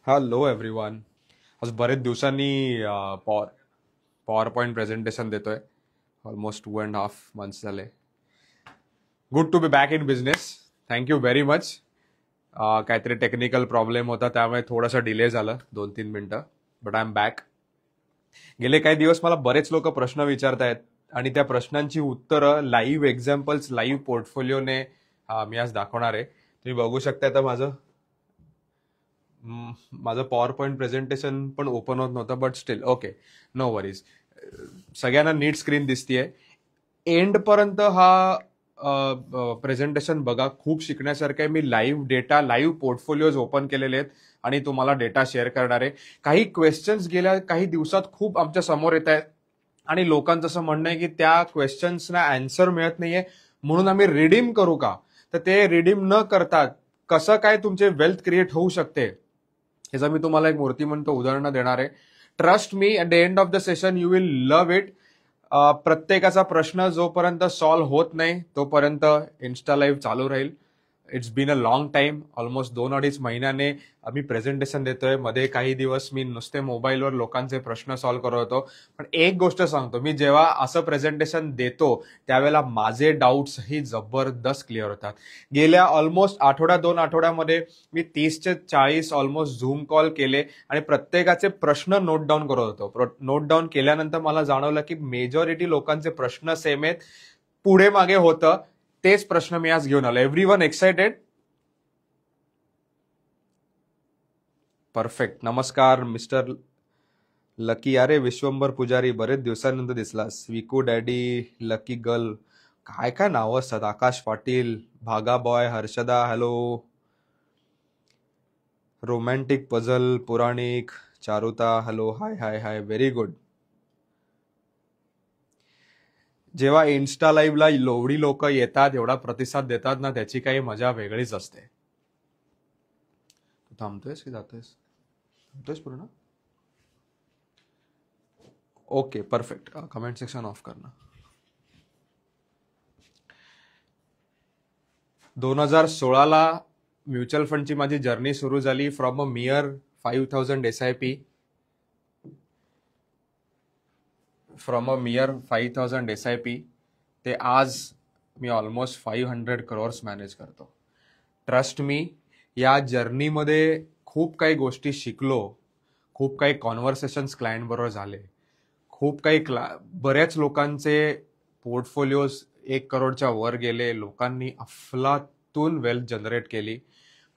Hello everyone. आज बरेच दिवसांनी पॉवर पॉवर पॉईंट प्रेझेंटेशन देतोय. ऑलमोस्ट 2.5 months झाले. Good to be back in business. Thank you very much. काहीतरी टेक्निकल प्रॉब्लेम होता त्यामुळे थोडासा डिले झालं 2-3 मिनिटं. But I am back. गेले काही दिवस मला बरेच लोक प्रश्न विचारतायत आणि त्या प्रश्नांची उत्तरं लाईव्ह एक्झाम्पल्स लाईव्ह पोर्टफोलिओने मी आज दाखवणार आहे. तुम्ही बघू शकता आता माझं पॉवर पॉईंट प्रेझेंटेशन पण ओपन होत नव्हतं, but still okay, no worries. सगळ्यांना नीट स्क्रीन दिसतीये. एंड पर्यंत हा प्रेझेंटेशन बघा, खूप शिकण्यासारखं आहे. मी live data, live portfolios open केलेले आहेत आणि तुम्हाला डेटा शेअर करणार आहे. काही क्वेश्चन्स गेल्या काही दिवसात खूप आमच्या समोर येत आहेत आणि लोकांचं असं म्हणणं आहे की त्या क्वेश्चन्सना आन्सर मिळत नाहीये, म्हणून आम्ही रिडीम करू का? तर ते रिडीम न करता कसं काय तुमचे वेल्थ क्रिएट होऊ शकते ह्याचं मी तुम्हाला एक मूर्तिमंत उदाहरण देणार आहे. Trust me, at the end of the session you will love it. प्रत्येकाचा प्रश्न जोपर्यंत सॉल्व्ह होत नाही तोपर्यंत इन्स्टा लाईव्ह चालू राहील. It's been a long time. Almost 2-2.5 महिन्याने आम्ही प्रेझेंटेशन देतोय. मध्ये काही दिवस मी नुसते मोबाईलवर लोकांचे प्रश्न सॉल्व्ह करत होतो. पण एक गोष्ट सांगतो, मी जेव्हा असं प्रेझेंटेशन देतो त्यावेळेला माझे डाऊट्सही जबरदस्त क्लिअर होतात. गेल्या ऑलमोस्ट आठवडा 2 आठवड्यामध्ये मी 30-40 ऑलमोस्ट झूम कॉल केले आणि प्रत्येकाचे प्रश्न नोट डाऊन करत होतो. नोट डाऊन केल्यानंतर मला जाणवलं की मेजॉरिटी लोकांचे प्रश्न सेम आहेत. पुढे मागे होतं तेच प्रश्न मी आज घेऊन आलो. Everyone excited? परफेक्ट. नमस्कार मिस्टर लकी. अरे विश्वंभर पुजारी, बरेच दिवसानंतर दिसलास. विकू डॅडी, लकी गर्ल, काय काय नावं असतात. आकाश पाटील, भागा boy, Harshada, hello. Romantic puzzle, Puranik, Charuta, hello, hi hi hi, very good. जेव्हा इन्स्टा लाईव्हला एवढी लोक येतात, एवढा प्रतिसाद देतात ना, त्याची काही मजा वेगळीच असते. तू थांबतोयस की जातोयस? थांबतोयस पूर्ण? Okay, perfect. Comment section of करणं. 2016ला म्युच्युअल फंडची माझी जर्नी सुरू झाली. From a मियर 5,000 SIP. From a मियर 5,000 SIP ते आज मी ऑलमोस्ट 500 crores मॅनेज करतो. ट्रस्ट मी, या जर्नीमध्ये खूप काही गोष्टी शिकलो, खूप काही कॉन्व्हर्सेशन्स क्लायंट बरोबर झाले, खूप काही बऱ्याच लोकांचे पोर्टफोलिओज 1 crore वर गेले. लोकांनी अफलातून वेल्थ जनरेट केली.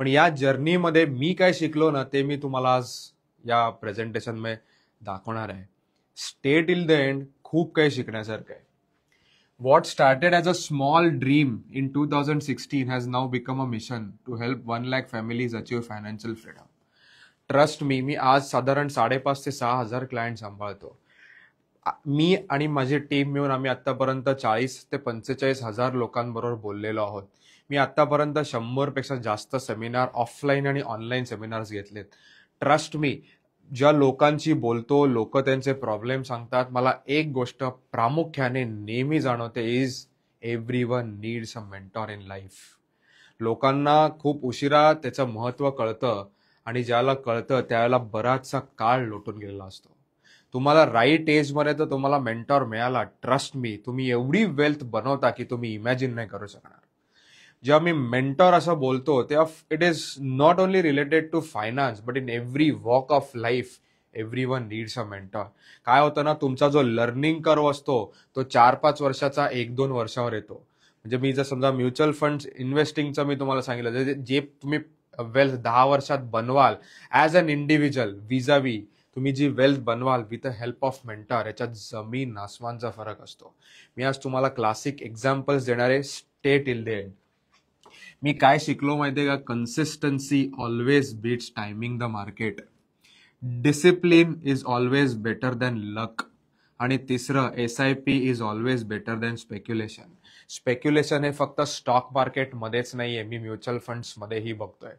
पण या जर्नीमध्ये मी काय शिकलो ना, ते मी तुम्हाला आज या प्रेझेंटेशन मध्ये दाखवणार आहे. Stay till the end. खूप काही शिकण्यासारखं आहे. What started as a small dream in 2016 has now become a mission to help 1 lakh families achieve financial freedom. Trust me, मी आज साधारण 5,500 ते 6,000 क्लायंट सांभाळतो. मी आणि माझी टीम मिळून आम्ही आतापर्यंत 40,000 ते 45,000 लोकांबरोबर बोललेलो आहोत. मी आतापर्यंत 100 पेक्षा जास्त सेमिनार, ऑफलाईन आणि ऑनलाईन सेमिनार्स घेतलेत. ट्रस्ट मी, ज्या लोकांशी बोलतो, लोक त्यांचे प्रॉब्लेम सांगतात, मला एक गोष्ट प्रामुख्याने नेहमी जाणवते, is everyone needs a mentor in life. लोकांना खूप उशिरा त्याचं महत्व कळतं आणि ज्याला कळतं त्यावेळेला बराचसा काळ लोटून गेलेला असतो. तुम्हाला राईट एजमध्ये तर तुम्हाला मेंटॉर मिळाला, ट्रस्ट मी, तुम्ही एवढी वेल्थ बनवता की तुम्ही इमॅजिन नाही करू शकणार. जेव्हा मी मेंटॉर असं बोलतो तेव्हा it is not only related to finance but in every walk of life everyone needs a mentor. काय होतं ना, तुमचा जो लर्निंग कर्व असतो तो 4-5 वर्षाचा 1-2 वर्षावर येतो. म्हणजे मी जर समजा म्युच्युअल फंड इन्व्हेस्टिंगचं मी तुम्हाला सांगितलं, जे तुम्ही वेल्थ 10 वर्षात बनवाल ॲज अन इंडिव्हिज्युअल विजावी, तुम्ही जी वेल्थ बनवाल with a help of mentor, याच्यात जमीन आसमानचा फरक असतो. मी आज तुम्हाला क्लासिक एक्झाम्पल्स देणार आहे. Stay till the end. मी काय शिकलो माहितीये का? Consistency always beats timing the market. Discipline is always better than luck. आणि तिसरं, SIP is always better than speculation. Speculation हे फक्त स्टॉक मार्केटमध्येच नाहीये, मी म्युच्युअल फंड्समध्येही बघतोय.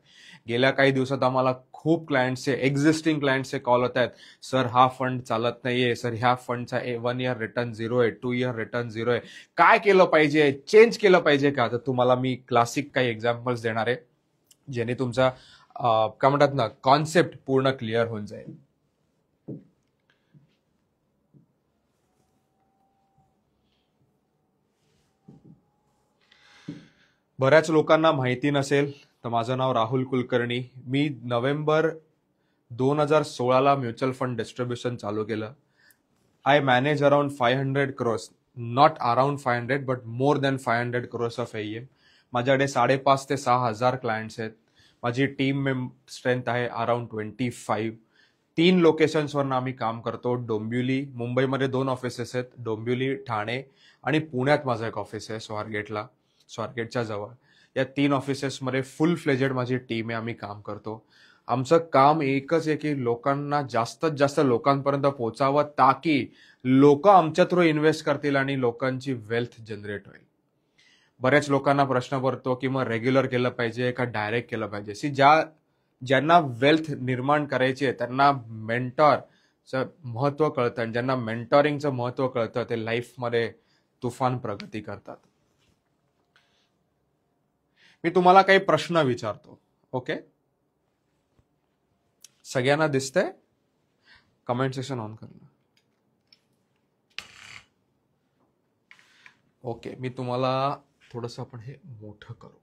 गेल्या काही दिवसात आम्हाला खूप क्लायंट्सचे, एक्झिस्टिंग क्लायंट्सचे कॉल होत आहेत, सर हा फंड चालत नाहीये, सर ह्या फंडचा 1 year रिटर्न 0 आहे, 2 year रिटर्न 0 आहे, काय केलं पाहिजे, चेंज केलं पाहिजे का? तर तुम्हाला मी क्लासिक काही एक्झाम्पल्स देणार आहे ज्याने तुमचा काय म्हणतात ना, कॉन्सेप्ट पूर्ण क्लिअर होऊन जाईल. बऱ्याच लोकांना माहिती नसेल तर माझं नाव राहुल कुलकर्णी. मी नोव्हेंबर 2016ला म्युच्युअल फंड डिस्ट्रीब्युशन चालू केलं. I manage around 500 crores, not around 500 but more than 500 crores of AUM. माझ्याकडे 5,500 ते 6,000 क्लायंट्स आहेत. माझी टीम स्ट्रेंथ आहे अराउंड 25. 3 लोकेशन्सवरनं आम्ही काम करतो. डोंबिवली, मुंबईमध्ये 2 ऑफिसेस आहेत, डोंबिवली, ठाणे आणि पुण्यात माझं एक ऑफिस आहे स्वारगेटच्या जवळ. या 3 ऑफिसेसमध्ये फुल फ्लेजेड माझी टीम आहे. आम्ही काम करतो. आमचं काम एकच आहे की लोकांना जास्तीत जास्त लोकांपर्यंत पोहोचावं, ताकी लोक आमच्या थ्रू इन्व्हेस्ट करतील आणि लोकांची वेल्थ जनरेट होईल. बऱ्याच लोकांना प्रश्न पडतो की मग रेग्युलर केलं पाहिजे का डायरेक्ट केलं पाहिजे. ज्यांना वेल्थ निर्माण करायची आहे त्यांना मेंटॉरचं महत्व कळतं, आणि ज्यांना मेंटॉरिंगचं महत्व कळतं ते लाईफमध्ये तुफान प्रगती करतात. मी तुम्हाला काही प्रश्न विचारतो, ओके? सगळ्यांना दिसतंय? कमेंट सेक्शन ऑन करणं. ओके, मी तुम्हाला थोडंसं आपण हे मोठं करू.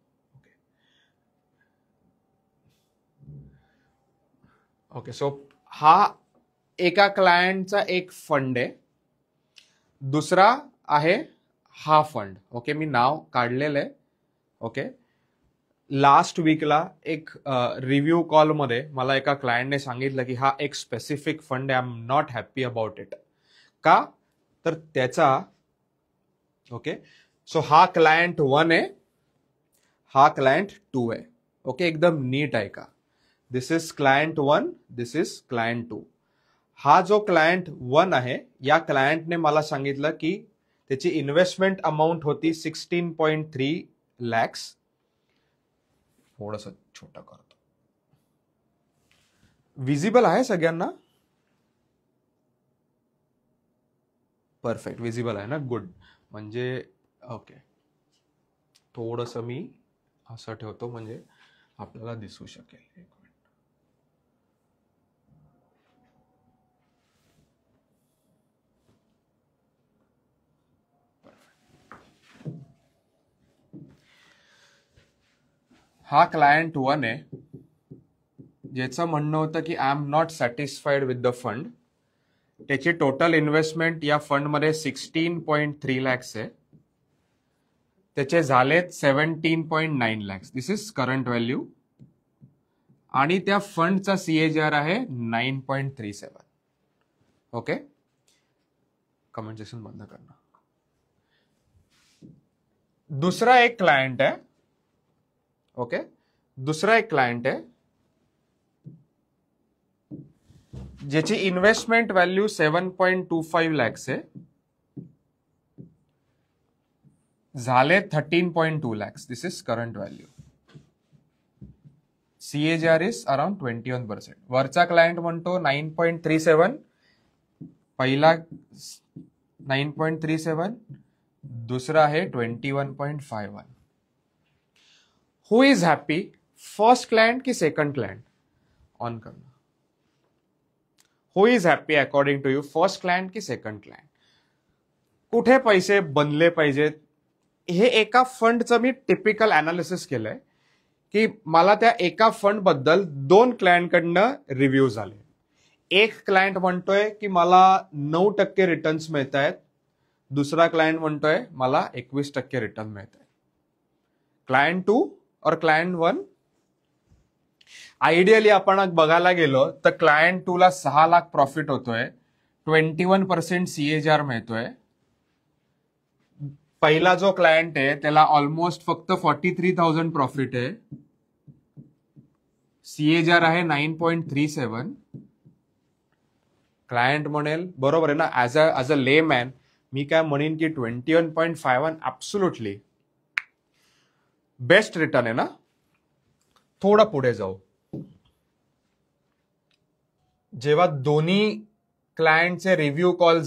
ओके, सो हा एका क्लायंटचा एक फंड आहे. दुसरा आहे हा फंड. ओके, मी नाव काढलेलं आहे. ओके, लास्ट वीकला एक रिव्ह्यू कॉलमध्ये मला एका क्लायंटने सांगितलं की हा एक स्पेसिफिक फंड आहे, I am not happy about it. का? तर त्याचा ओके, सो हा क्लायंट 1 आहे, हा क्लायंट 2 आहे. ओके, एकदम नीट आहे का? This is client 1, this is client 2. हा जो क्लायंट 1 आहे, या क्लायंटने मला सांगितलं की त्याची इन्व्हेस्टमेंट अमाऊंट होती 16.3 lakhs. थोडंसं छोटं करतो. विजिबल आहे सगळ्यांना? परफेक्ट, विजिबल आहे ना? गुड. म्हणजे ओके, थोडंसं मी असं ठेवतो म्हणजे आपल्याला दिसू शकेल. एक मिनिट. हा क्लायंट 1 आहे, ज्याचं म्हणणं होतं की I am not satisfied with the fund. त्याची टोटल इन्व्हेस्टमेंट या फंडमध्ये 16.3 lakhs आहे. त्याचे झालेत 17.9 lakhs. This is current value. आणि त्या फंडचा CAGR आहे 9.37. ओके, कमेंट सेक्शन बंद करणं. दुसरा एक क्लायंट आहे. ओके, दुसरा एक क्लायंट आहे ज्याची इन्व्हेस्टमेंट व्हॅल्यू 7.25 lakhs आहे. झाले 13.2 lakhs. This is current value. CAGR is around 21%. वरचा क्लायंट म्हणतो 9.37, पहिला 9.37, दुसरा आहे 21.51. Who is happy, first client की सेकंड क्लायंट? ऑन करणं. Who is happy according to you, first client की सेकंड क्लायंट? कुठे पैसे बनले पाहिजेत? हे एका फंडचं मी टिपिकल अनालिसिस केलंय की मला त्या एका फंड बद्दल 2 क्लायंटकडनं रिव्ह्यू झाले. एक क्लायंट म्हणतोय की मला 9% रिटर्न्स मिळत आहेत, दुसरा क्लायंट म्हणतोय मला 21% रिटर्न मिळत आहे. क्लायंट 2 और क्लायंट 1? आयडियली आपण बघायला गेलो तर क्लायंट 2 ला 6 लाख प्रॉफिट होतोय, 21% CAGR मिळतोय. पहिला जो क्लायंट आहे त्याला ऑलमोस्ट फक्त 43,000 प्रॉफिट आहे, CAGR आहे 9.37. क्लायंट म्हणेल बरोबर आहे ना, ॲज अ ले मॅन मी काय म्हणेन की 21.51 ऍब्सोल्युटली बेस्ट रिटर्न आहे ना. थोडं पुढे जाऊ. जेव्हा दोन्ही क्लायंटचे रिव्ह्यू कॉल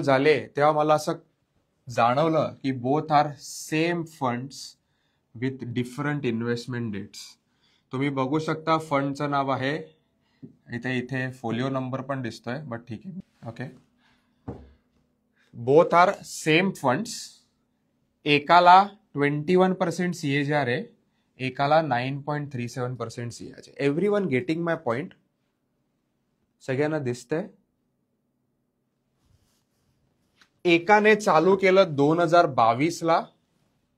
झाले, तेव्हा मला असं जाणवलं की both are same funds with different investment dates. तुम्ही बघू शकता फंडचं नाव आहे इथे फोलिओ नंबर पण दिसतोय, बट ठीक आहे. Okay, both are same funds. एकाला 21% CAGR आहे, एकाला 9.37% CAGR. Everyone getting my point? सगळ्यांना दिसतंय? एकाने चालू केलं 2022ला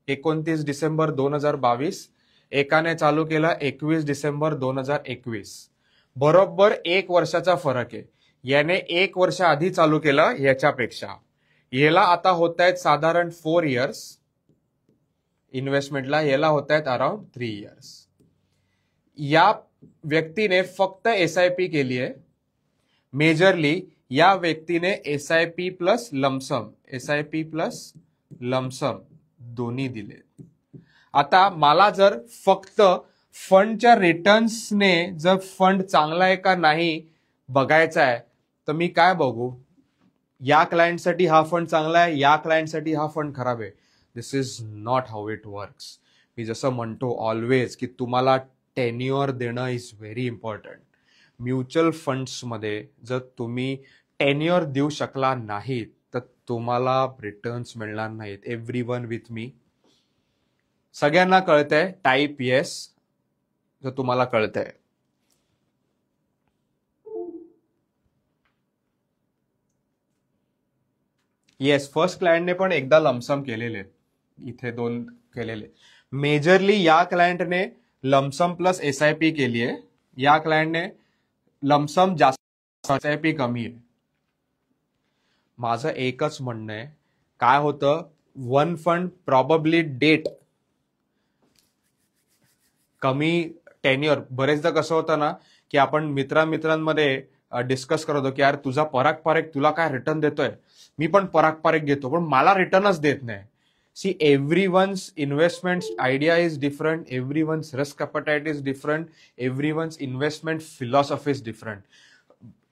29 डिसेंबर 2022, एकाने चालू केलं 21 डिसेंबर 2021. बरोबर 1 वर्षाचा फरक आहे. याने 1 वर्ष आधी चालू केलं याच्यापेक्षा. याला आता होत आहेत साधारण 4 इयर्स इन्व्हेस्टमेंटला, याला होत आहेत अराउंड 3 इयर्स. या व्यक्तीने फक्त SIP केली आहे. मेजरली या व्यक्तीने SIP plus lump sum, SIP plus lump sum दोन्ही दिले. आता मला जर फक्त फंडच्या रिटर्न्सने जर फंड चांगला आहे का नाही बघायचा आहे, तर मी काय बघू? या क्लायंटसाठी हा फंड चांगला आहे, या क्लायंटसाठी हा फंड खराब आहे. This is not how it works. मी जसं म्हणतो ऑलवेज की तुम्हाला टेन्युअर देणं इज व्हेरी इम्पॉर्टंट. म्युच्युअल फंड्समध्ये जर तुम्ही टेन्युअर देऊ शकला नाहीत तर तुम्हाला रिटर्न्स मिळणार नाहीत. एव्हरीवन विथ मी? सगळ्यांना कळतंय? टाईप येस जर तुम्हाला कळतंय. येस, फर्स्ट क्लायंटने पण एकदा लमसम केलेले, इथे 2 केलेले. मेजरली या क्लायंटने लमसम प्लस SIP केली आहे, या क्लायंटने लमसम जास्त SIP कमी आहे. माझं एकच म्हणणं आहे, काय होतं, वन फंड प्रॉबब्ली डेट कमी टेन्युअर. बरेचदा कसं होतं ना की आपण मित्रांमध्ये डिस्कस करत होतो की यार तुझा पराग तुला काय रिटर्न देतोय, मी पण पराग घेतो पण मला रिटर्नच देत नाही. See, everyone's investment idea is different, everyone's risk appetite is different, everyone's investment philosophy is different.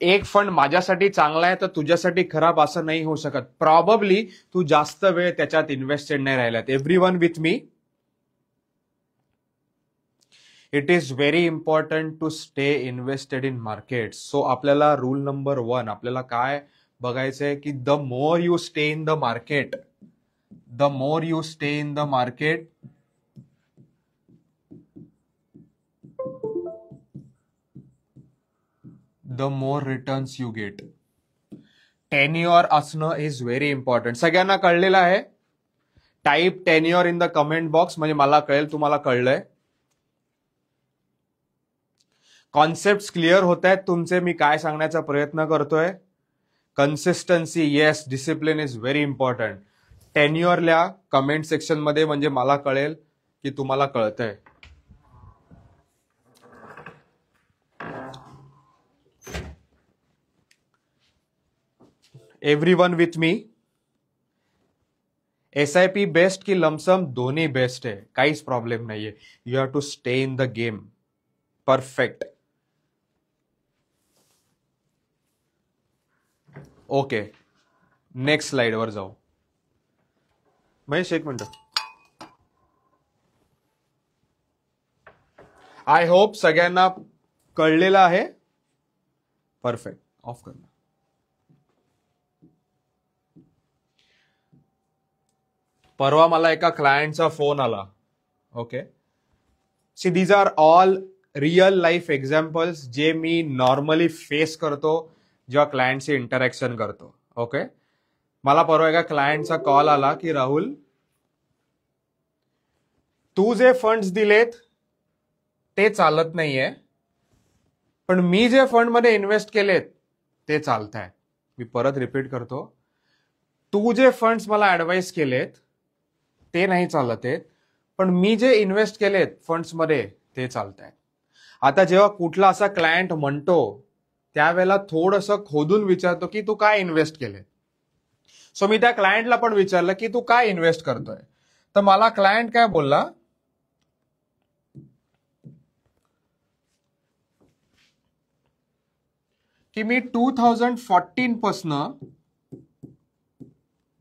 एक फंड माझ्यासाठी चांगला आहे तर तुझ्यासाठी खराब असं नाही होऊ शकत. प्रॉबब्ली तू जास्त वेळ त्याच्यात इन्व्हेस्टेड नाही राहिलात. Everyone with me? It is very important to stay invested in market. So आपल्याला रूल नंबर 1 आपल्याला काय बघायचंय की the more you stay in the market, the more you stay in the market, the more returns you get. Tenure असणं is very important. सगळ्यांना कळलेलं आहे? Type tenure in the comment box, म्हणजे मला कळेल तुम्हाला कळलंय. कॉन्सेप्ट क्लिअर होत आहेत तुमचे? मी काय सांगण्याचा प्रयत्न करतोय? Consistency, yes, discipline is very important. Tenure लिहा कमेंट सेक्शन मध्ये, म्हणजे मला कळेल की तुम्हाला कळतंय. Everyone with me? SIP best की लमसम? दोन्ही बेस्ट आहे, काहीच प्रॉब्लेम नाहीये. You have to stay in the game. Perfect. Okay, next slide वर जाऊ. महेश एक मिनिट. आय होप सगळ्यांना कळलेलं आहे. परफेक्ट. ऑफ कर. परवा मला एका क्लायंटचा फोन आला. Okay, see these are all real life examples जे मी नॉर्मली फेस करतो जेव्हा क्लायंटशी इंटरॅक्शन करतो. ओके, मला परवा एका क्लायंटचा कॉल आला की राहुल, तू जे फंड्स दिलेत ते चालत नाहीये, पण मी जे फंड मध्ये इन्व्हेस्ट केलेत ते चालत आहेत. मी परत रिपीट करतो, तू जे फंड्स मला ऍडवाइस केलेत ते नाही चालत आहेत, पण मी जे इन्व्हेस्ट केलेत फंड्स मध्ये ते चालत आहेत. आता जेव्हा कुठला असा क्लायंट म्हणतो त्यावेळेला थोडंसं खोदून विचारतो की तू काय इन्व्हेस्ट केले. सो मी त्या क्लायंटला पण विचारलं की तू काय इन्व्हेस्ट करतोय, तर मला क्लायंट काय बोलला की मी 2014 पासनं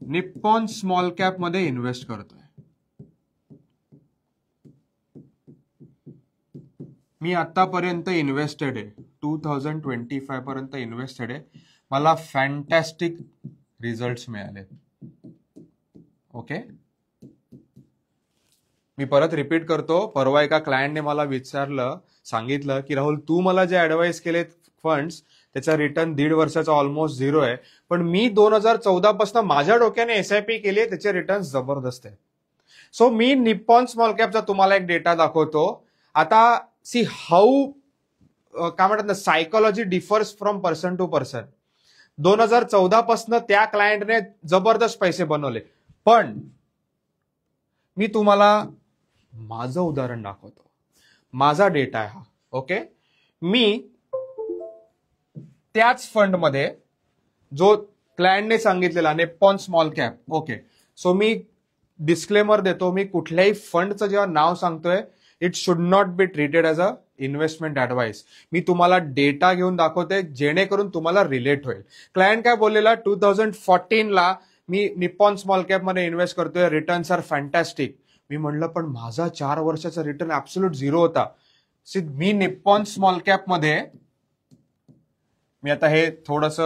निप्पॉन स्मॉल कॅप मध्ये इन्व्हेस्ट करतोय. मी आतापर्यंत इन्व्हेस्टेड आहे, 2025 पर्यंत इन्व्हेस्टेड आहे. मला फॅन्टॅस्टिक रिझल्ट मिळाले. ओके, मी परत रिपीट करतो. परवा एका क्लायंटने मला सांगितलं की राहुल, तू मला जे ऍडवाइस केलेत फंड्स, त्याचा रिटर्न 1.5 वर्षाचा ऑलमोस्ट 0 आहे, पण मी 2014 पासून माझ्या डोक्याने एसआयपी केली आहे, त्याचे रिटर्न जबरदस्त आहे. सो मी निप्पॉन स्मॉल कॅपचा तुम्हाला एक डेटा दाखवतो. आता सी हाऊ काय म्हणतात ना, psychology differs from person to person. 2014 पासून त्या क्लायंटने जबरदस्त पैसे बनवले, पण मी तुम्हाला माझं उदाहरण दाखवतो. माझा डेटा आहे हा. ओके, मी त्याच फंडमध्ये जो क्लायंटने सांगितलेला Nippon small cap. Okay, so मी डिस्क्लेमर देतो, मी कुठल्याही फंडचं जेव्हा नाव सांगतोय, it should not be treated as a investment advice. मी तुम्हाला डेटा घेऊन दाखवते जेणेकरून तुम्हाला रिलेट होईल. क्लायंट काय बोललेला, 2014ला मी निप्पॉन स्मॉल कॅप मध्ये इन्व्हेस्ट करतोय, रिटर्न्स आर फॅन्टॅस्टिक. मी म्हणलं पण माझा 4 वर्षाचा रिटर्न ऍब्सोल्यूट 0 होता. मी निप्पॉन स्मॉल कॅप मध्ये, मी आता हे थोडस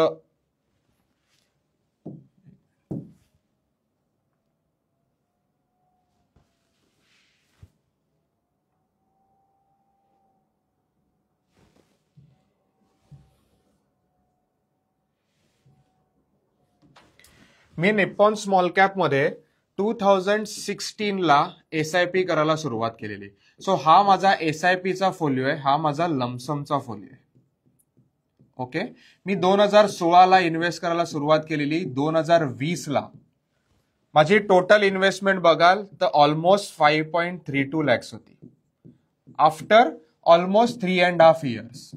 मी निप्पॉन स्मॉल कॅप मध्ये 2016ला एसआयपी करायला सुरुवात केलेली. सो हा माझा एसआयपीचा फोलिओ आहे, हा माझा लमसमचा फोलिओ आहे. ओके, मी 2016ला इन्व्हेस्ट करायला सुरुवात केलेली. 2020ला माझी टोटल इन्व्हेस्टमेंट बघाल तर ऑलमोस्ट 5.32 लॅक्स होती. आफ्टर ऑलमोस्ट 3.5 इयर्स,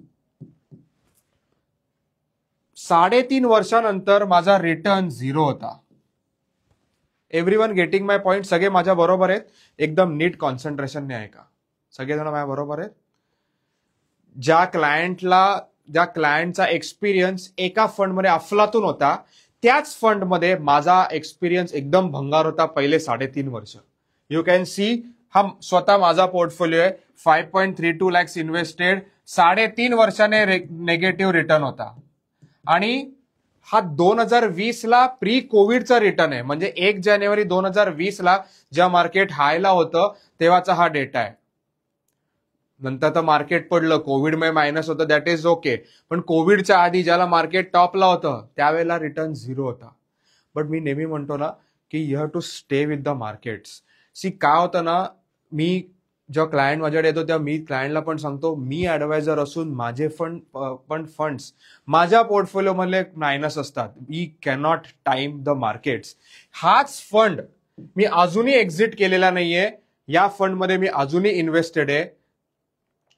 3.5 वर्षानंतर माझा रिटर्न 0 होता. Everyone getting my point? सगळे माझ्या बरोबर आहेत? एकदम नीट कॉन्सन्ट्रेशनने ऐका, सगळेजण माझ्या बरोबर आहेत? ज्या क्लायंटचा एक्सपिरियन्स एका फंडमध्ये अफलातून होता, त्याच फंडमध्ये माझा एक्सपिरियन्स एकदम भंगार होता पहिले 3.5 वर्ष. यू कॅन सी, हा स्वतः माझा पोर्टफोलिओ आहे. 5.32 लॅक्स इन्व्हेस्टेड, 3.5 वर्षाने नेगेटिव्ह रिटर्न होता. आणि हा 2020ला प्री कोविडचा रिटर्न आहे, म्हणजे 1 जानेवारी 2020ला ज्या मार्केट हायला होतं तेव्हाचा हा डेटा आहे. नंतर तर मार्केट पडलं, कोविडमुळे मायनस होतं, दॅट इज ओके. पण कोविडच्या आधी ज्याला मार्केट टॉपला होतं त्यावेळेला रिटर्न 0 होता. बट मी नेहमी म्हणतो ना की you have to stay with the markets. See काय होतं ना, मी जेव्हा क्लायंट माझ्याकडे येतो तेव्हा मी क्लायंटला पण सांगतो, मी ऍडवायझर असून माझे फंड्स माझ्या पोर्टफोलिओ मधले मायनस असतात. We cannot time the markets. हाच फंड मी अजूनही एक्झिट केलेला नाहीये, या फंडमध्ये मी अजूनही इन्व्हेस्टेड आहे.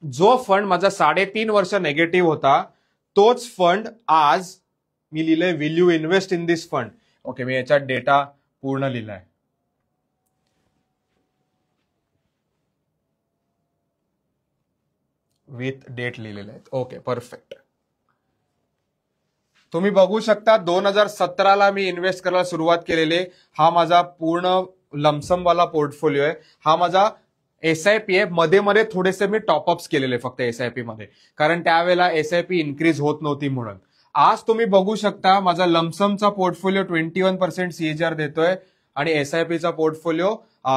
जो फंड माझा 3.5 वर्ष नेगेटिव्ह होता, तोच फंड आज मी लिहिलंय, will you invest in this fund. Okay, मी याच्यात डेटा पूर्ण लिहिलाय. विथ डेट लिहिलेले आहेत. Okay, perfect. तुम्ही बघू शकता 2017ला मी इन्व्हेस्ट करायला सुरुवात केलेली. हा माझा पूर्ण लमसम वाला पोर्टफोलिओ आहे. हा माझा एसआयपी आहे. मध्ये मध्ये थोडेसे मी टॉपअप्स केलेले फक्त एसआयपी मध्ये, कारण त्यावेळेला एसआयपी इन्क्रीज होत नव्हती म्हणून. आज तुम्ही बघू शकता माझा लमसमचा पोर्टफोलिओ 21% सीएचआर देतोय आणि एसआयपीचा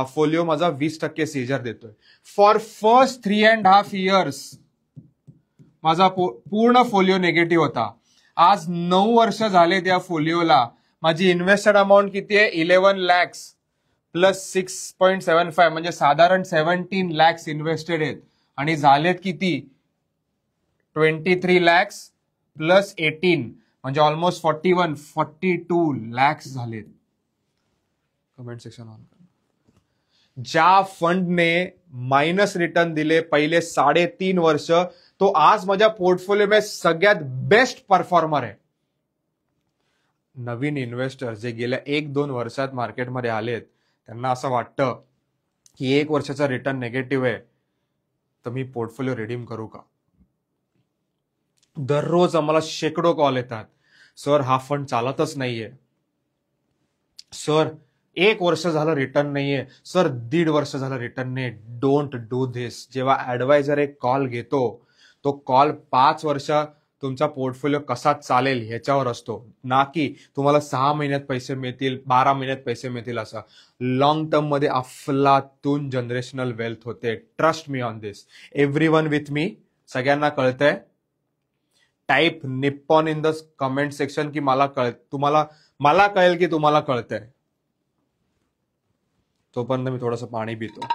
फोलिओ माझा 20% सीएचआर देतोय. फॉर फर्स्ट 3.5 इयर्स माझा पूर्ण फोलिओ निगेटिव्ह होता. आज 9 वर्ष झाले त्या फोलिओला. माझी इन्व्हेस्टेड अमाऊंट किती आहे? 11 लॅक्स प्लस 6.75, म्हणजे साधारण 17 लॅक्स इन्व्हेस्टेड आहेत. आणि झालेत किती? 23 लॅक्स प्लस 18, म्हणजे ऑलमोस्ट 42 लॅक्स झालेत. कमेंट सेक्शन ऑन करा. ज्या फंडने मायनस रिटर्न दिले पहिले 3.5 वर्ष, तो आज माझ्या पोर्टफोलिओ सगळ्यात बेस्ट परफॉर्मर आहे. नवीन इन्व्हेस्टर जे गेल्या 1-2 वर्षात मार्केटमध्ये आलेत, त्यांना असं वाटतं की 1 वर्षाचा रिटर्न निगेटिव्ह आहे, तर मी पोर्टफोलिओ रिडीम करू का? दररोज आम्हाला शेकडो कॉल येतात, सर हा फंड चालतच नाहीये, सर 1 वर्ष झालं रिटर्न नाहीये, सर 1.5 वर्ष झालं रिटर्न नाही. Don't do this. जेव्हा ऍडवायझर एक कॉल घेतो, तो कॉल 5 वर्ष तुमचा पोर्टफोलिओ कसा चालेल ह्याच्यावर असतो, ना की तुम्हाला 6 महिन्यात पैसे मिळतील, 12 महिन्यात पैसे मिळतील. असं लॉंग टर्म मध्ये अफलातून जनरेशनल वेल्थ होते. Trust me on this. Everyone with मी. सगळ्यांना कळतंय? Type Nippon in the comment section की मला कळेल की तुम्हाला कळतंय. तोपर्यंत मी थोडंसं पाणी पितो.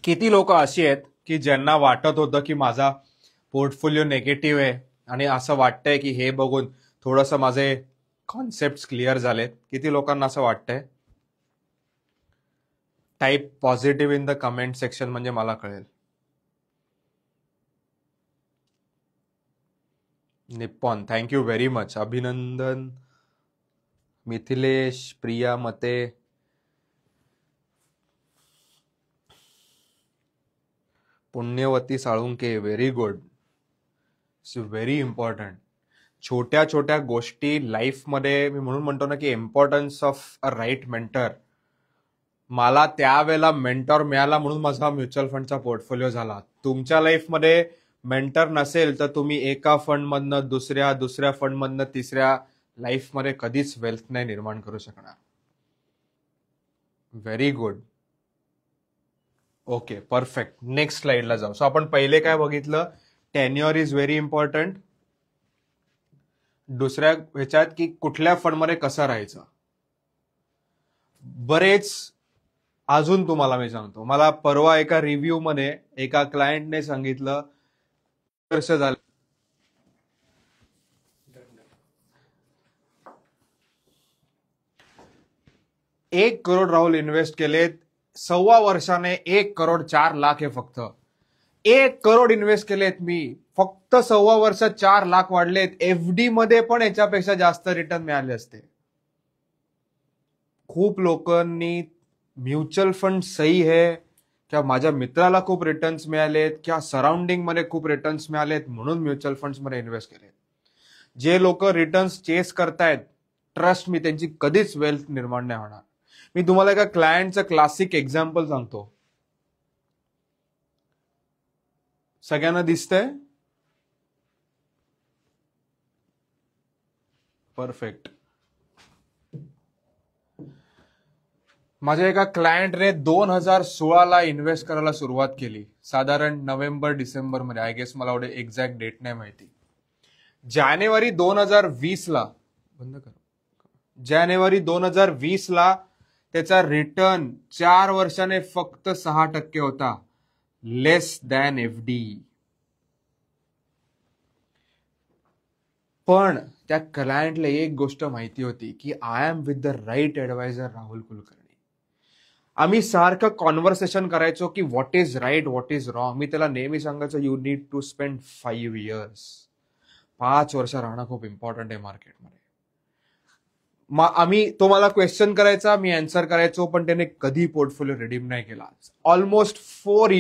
किती लोक अशी आहेत की ज्यांना वाटत होतं की माझा पोर्टफोलिओ नेगेटिव्ह आहे आणि असं वाटतंय की हे बघून थोडंसं माझे कॉन्सेप्ट क्लिअर झालेत? किती लोकांना असं वाटतंय? Type positive in the comment section म्हणजे मला कळेल. Nippon, thank you very much. अभिनंदन. Mithilesh, Priya Mate, Punyavati Salunke, very good. It's very important. छोट्या छोट्या गोष्टी लाईफमध्ये, मी म्हणून म्हणतो ना की importance of a right mentor. मला त्यावेळेला मेंटॉर मिळाला म्हणून माझा म्युच्युअल फंडचा पोर्टफोलिओ झाला. तुमच्या लाईफमध्ये मेंटर नसेल तर तुम्ही एका फंडमधनं दुसऱ्या फंडमधनं तिसऱ्या लाईफमध्ये कधीच वेल्थ नाही निर्माण करू शकणार. Very good. Okay, perfect. Next स्लाइडला जाऊ. सो आपण पहिले काय बघितलं? Tenure is very important. दुसऱ्या ह्याच्यात की कुठल्या फंडमध्ये कसं राहायचं. बरेच अजून तुम्हाला मी सांगतो. मला परवा एका रिव्ह्यू मध्ये एका क्लायंटने सांगितलं, वर्ष झालं 1 करोड राहुल इन्व्हेस्ट केलेत, 1.25 वर्षाने 1 करोड 4 लाख आहे फक्त. 1 करोड इन्व्हेस्ट केलेत मी, फक्त 1.25 वर्षात 4 लाख वाढलेत. एफडी मध्ये पण याच्यापेक्षा जास्त रिटर्न मिळाले असते. खूप लोकांनी म्युच्युअल फंड सही है किंवा माझ्या मित्राला खूप रिटर्न्स मिळालेत किंवा सराउंडिंग मध्ये खूप रिटर्न्स मिळालेत म्हणून म्युच्युअल फंड्स मध्ये इन्व्हेस्ट केलेत. जे लोक रिटर्न्स चेस करतायत, ट्रस्ट मी, त्यांची कधीच वेल्थ निर्माण नाही होणार. मी तुम्हाला एका क्लायंटचं क्लासिक एक्झाम्पल सांगतो. सगळ्यांना दिसतंय? परफेक्ट. माझ्या एका क्लायंटने 2016ला इन्व्हेस्ट करायला सुरुवात केली, साधारण नोव्हेंबर डिसेंबर मध्ये. आय गेस, मला एवढे एक्झॅक्ट डेट नाही माहिती. जानेवारी 2020ला जानेवारी 2020ला त्याचा रिटर्न 4 वर्षाने फक्त 6% होता, लेस दॅन एफडी. पण त्या क्लायंटला एक गोष्ट माहिती होती की I am with the right advisor Rahul Kulkarni. आम्ही सारखं कॉन्व्हर्सेशन करायचो की what is right, what is wrong. मी त्याला नेहमी सांगायचो, you need to spend 5 years. 5 वर्ष राहणं खूप इम्पॉर्टंट आहे मार्केटमध्ये. तो मला क्वेश्चन करायचा, मी आन्सर करायचो, पण त्याने कधी पोर्टफोलिओ रिडीम नाही केला. Almost 4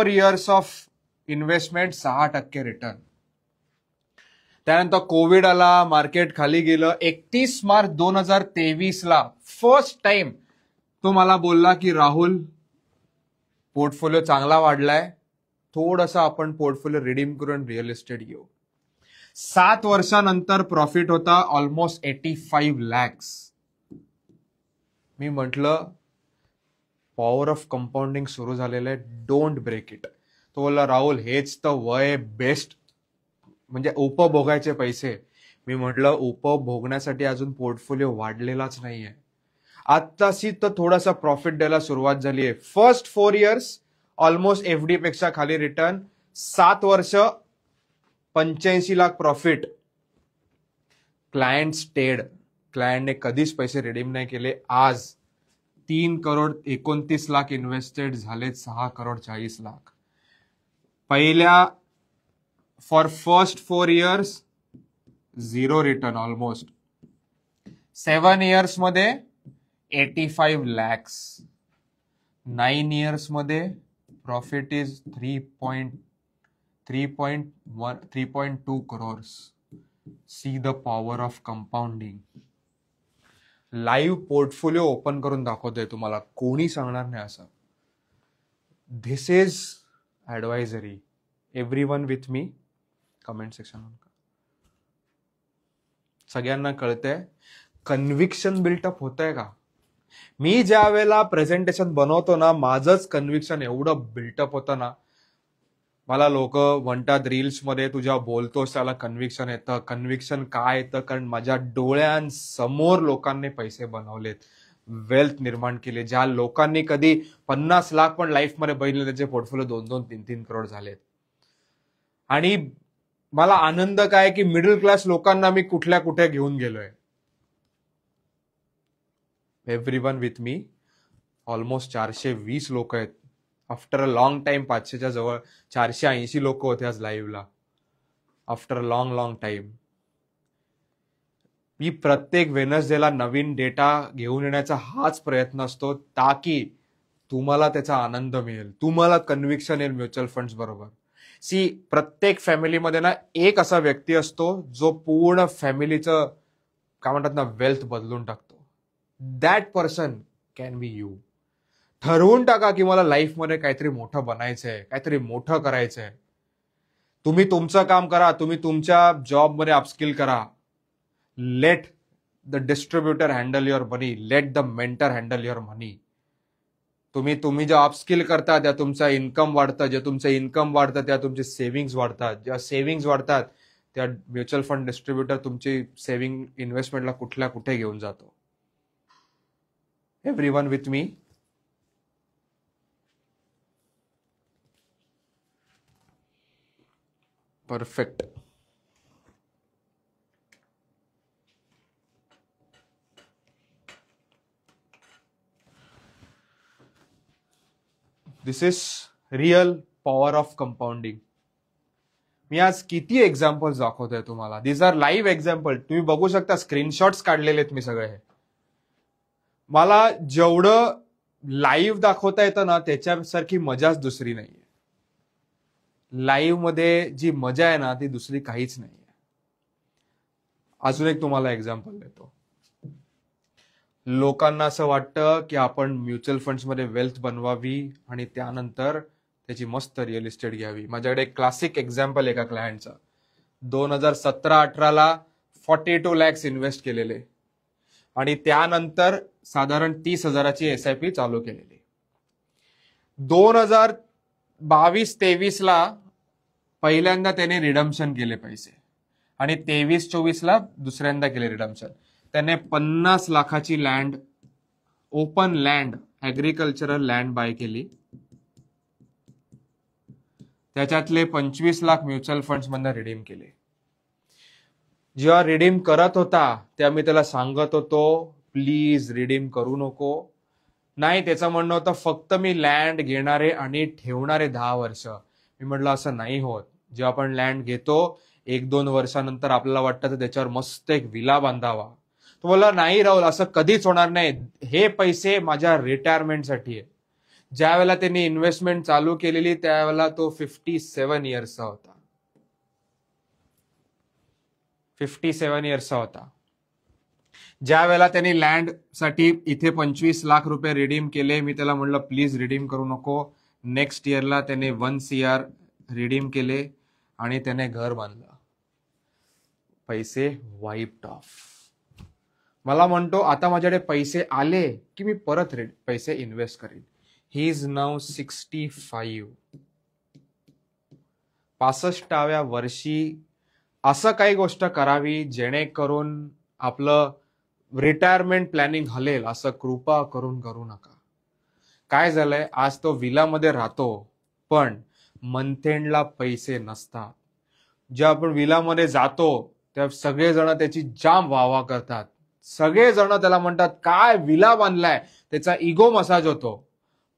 years of investment, 6% return. त्यानंतर कोविड आला, मार्केट खाली गेलं. 31 मार्च 2023ला फर्स्ट टाइम तो मला बोलला की राहुल, पोर्टफोलिओ चांगला वाढलाय, थोडंसं आपण पोर्टफोलिओ रिडीम करून रिअल इस्टेट घेऊ. 7 वर्षानंतर प्रॉफिट होता ऑलमोस्ट 85 लॅक्स. मी म्हटलं, पॉवर ऑफ कंपाऊंडिंग सुरू झालेलं आहे, डोंट ब्रेक इट. तो बोलला, राहुल हेच तर वय बेस्ट, म्हणजे उपभोगायचे पैसे. मी म्हटलं, उपभोगण्यासाठी अजून पोर्टफोलिओ वाढलेलाच नाहीये. आत्ताशी तर थोडासा प्रॉफिट द्यायला सुरुवात झाली आहे. फर्स्ट 4 इयर्स ऑलमोस्ट एफडी पेक्षा खाली रिटर्न, 7 वर्ष 85 लाख प्रॉफिट. Client stayed. क्लायंटने कधीच पैसे रिडीम नाही केले. आज 3 करोड 29 लाख इन्व्हेस्टेड झालेत, 6 करोड 40 लाख. पहिल्या for first 4 years 0 return almost. 7 years मध्ये 85 lakhs. 9 years मध्ये profit is 3.2 crores. See the power of compounding. Live portfolio open करून दाखवतोय तुम्हाला, कोणी सांगणार नाही असं. This is advisory. Everyone with me. Comment section सगळ्यांना कळतंय कन्व्हिक्शन बिल्टअप होतंय का? मी ज्या वेळेला प्रेझेंटेशन बनवतो ना, माझंच कन्व्हिक्शन एवढं बिल्टअप होतं ना, मला लोक म्हणतात रील्स मध्ये तुझ्या बोलतोस त्याला कन्व्हिक्शन येतं. कन्व्हिक्शन काय येतं? कारण माझ्या डोळ्यांसमोर लोकांनी पैसे बनवलेत, वेल्थ निर्माण केले. ज्या लोकांनी कधी 50 लाख पण लाईफमध्ये बघितले, त्याचे पोर्टफोलिओ 2-2, 3-3 करोड झालेत. आणि मला आनंद काय की मिडल क्लास लोकांना मी कुठे घेऊन गेलोय. Everyone with me. ऑलमोस्ट 420 लोक आहेत. आफ्टर अ लॉंग टाइम 500च्या जवळ 480 लोक होते आज लाईव्हला. After a long time. मी प्रत्येक वेनसडेला नवीन डेटा घेऊन येण्याचा हाच प्रयत्न असतो, ताकी तुम्हाला त्याचा आनंद मिळेल, तुम्हाला कन्व्हिक्शन येईल म्युच्युअल फंड्स बरोबर. सी, प्रत्येक फॅमिलीमध्ये ना एक असा व्यक्ती असतो जो पूर्ण फॅमिलीचं काय म्हणतात ना वेल्थ बदलून टाकतो. That person can be you. ठरवून टाका की मला लाईफमध्ये काहीतरी मोठं बनायचंय, काहीतरी मोठं करायचंय. तुम्ही तुमचं काम करा, तुम्ही तुमच्या जॉबमध्ये अपस्किल करा. Let the distributor handle your money, let the mentor handle your money. तुम्ही जे अपस्किल करता त्या तुमचा इन्कम वाढतं, जे तुमचं इन्कम वाढतं त्या तुमचे सेव्हिंग्स वाढतात, ज्या सेव्हिंग्स वाढतात त्या म्युच्युअल फंड डिस्ट्रीब्युटर तुमची सेव्हिंग इन्व्हेस्टमेंटला कुठे घेऊन जातो. Everyone with me. Perfect. This is real power of compounding. मी आज किती एक्झाम्पल्स दाखवतोय तुम्हाला. This are live example. तुम्ही बघू शकता, स्क्रीनशॉट्स काढलेले आहेत मी सगळे. मला जेवढं लाईव्ह दाखवता येतं ना, त्याच्यासारखी मजाच दुसरी नाहीये. लाईव्ह मध्ये जी मजा आहे ना, ती दुसरी काहीच नाहीये. अजून एक तुम्हाला एक्झाम्पल देतो. लोकांना असं वाटतं की आपण म्युच्युअल फंड्समध्ये वेल्थ बनवावी आणि त्यानंतर त्याची मस्त रिअल इस्टेट घ्यावी. माझ्याकडे एक क्लासिक एक्झाम्पल एका क्लायंटचा. 2017-18ला 42 lakhs इन्व्हेस्ट केलेले आणि त्यानंतर साधारण 30,000ची SIP चालू केलेली. 2022-23ला पहिल्यांदा त्याने रिडम्पशन केले पैसे आणि 23-24ला दुसऱ्यांदा केले रिडम्पशन. त्याने 50 लाखाची land, open land, agricultural land buy केली. त्याच्यातले 25 लाख म्युच्युअल फंड्स मधनं रिडीम केले. जेव्हा रिडीम करत होता तेव्हा मी त्याला सांगत होतो प्लीज रिडीम करू नको. नाही, त्याचं म्हणणं होतं फक्त मी लँड घेणारे आणि ठेवणारे 10 वर्ष. मी म्हटलं असं नाही होत. जेव्हा आपण लँड घेतो 1-2 वर्षानंतर आपल्याला वाटतं तर त्याच्यावर मस्त एक विला बांधावा. तो बोलला नाही राहुल, असं कधीच होणार नाही. हे पैसे माझ्या रिटायरमेंटसाठी आहे. ज्या वेळेला त्यांनी इन्व्हेस्टमेंट चालू केलेली त्यावेळेला तो 57 इयर्सचा होता. 57 इयर्सचा होता. ज्या वेळेला त्यांनी लँड साठी इथे 25 लाख रुपये रिडीम केले, मी त्याला म्हणलं प्लीज रिडीम करू नको. नेक्स्ट इयरला त्याने 1 CR रिडीम केले आणि त्याने घर बांधलं. पैसे वाईप्ड ऑफ. मला म्हणतो आता माझ्याकडे पैसे आले की मी परत पैसे इन्व्हेस्ट करेन. He is now 65. 65व्या वर्षी असं काही गोष्ट करावी जेणेकरून आपलं रिटायरमेंट प्लॅनिंग हलेल, असं कृपा करून करू नका. काय झालंय, आज तो विलामध्ये राहतो पण मंथ एंडला पैसे नसतात. जेव्हा आपण विलामध्ये जातो तेव्हा सगळेजण त्याची जाम वाहवा करतात. सगळेजण त्याला म्हणतात काय विला बांधलाय, त्याचा इगो मसाज होतो.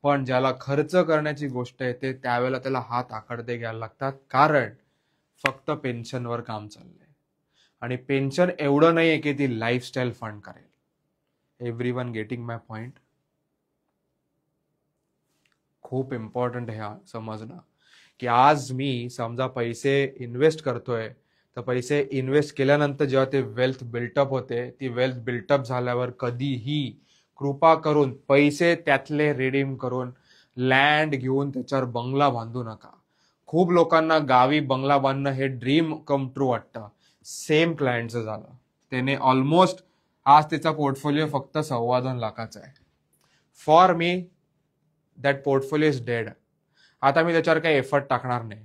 पण ज्याला खर्च करण्याची गोष्ट येते त्यावेळेला त्याला हात आकडते घ्यायला लागतात, कारण फक्त पेन्शनवर काम चाललंय. आणि पेन्शन एवढं नाहीये की ती लाईफस्टाईल फंड करेल. Everyone getting my point? खूप इम्पॉर्टंट आहे हा समजणं की आज मी समजा पैसे इन्व्हेस्ट करतोय, तर पैसे इन्व्हेस्ट केल्यानंतर जेव्हा ते वेल्थ बिल्टअप होते, ती वेल्थ बिल्टअप झाल्यावर कधीही कृपा करून पैसे त्यातले रिडीम करून लँड घेऊन त्याच्यावर बंगला बांधू नका. खूप लोकांना गावी बंगला बांधणं हे ड्रीम कम ट्रू वाटतं. सेम क्लायंटचं झालं. त्याने ऑलमोस्ट आज त्याचा पोर्टफोलिओ फक्त 2.25 लाखाचा आहे. For me that portfolio is dead. आता मी त्याच्यावर काही एफर्ट टाकणार नाही,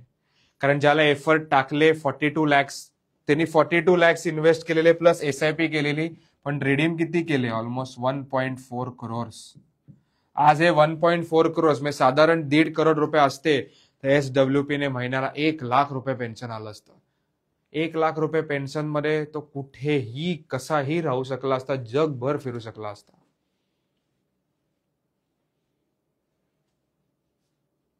कारण ज्याला एफर्ट टाकले 42 लॅक्स, त्यांनी 42 लॅक्स इन्व्हेस्ट केलेले प्लस SIP केलेली, पण रिडीम किती केले? ऑलमोस्ट 1.4 करोर्स. आज हे 1.4 करोर्स म्हणजे साधारण 1.5 करोड रुपये असते तर SWP ने महिन्याला 1 लाख रुपये पेन्शन आलं असतं. 1 लाख रुपये पेन्शन मध्ये तो कुठेही कसाही राहू शकला असता, जगभर फिरू शकला असता.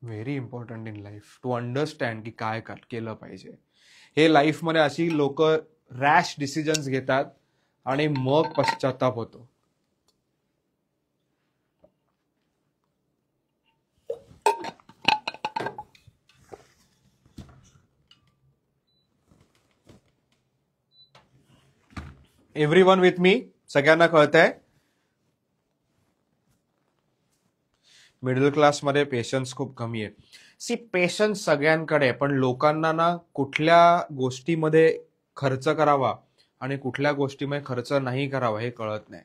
Very important in life to understand की काय केलं पाहिजे. हे लाईफमध्ये अशी लोक रॅश डिसिजन्स घेतात आणि मग पश्चाताप होतो. एव्हरीवन विथ मी? सगळ्यांना कळतंय? मिडल क्लासमध्ये पेशन्स खूप कमी आहे. सी, पेशन्स सगळ्यांकडे, पण लोकांना ना कुठल्या गोष्टीमध्ये खर्च करावा आणि कुठल्या गोष्टीमध्ये खर्च नाही करावा हे कळत नाही.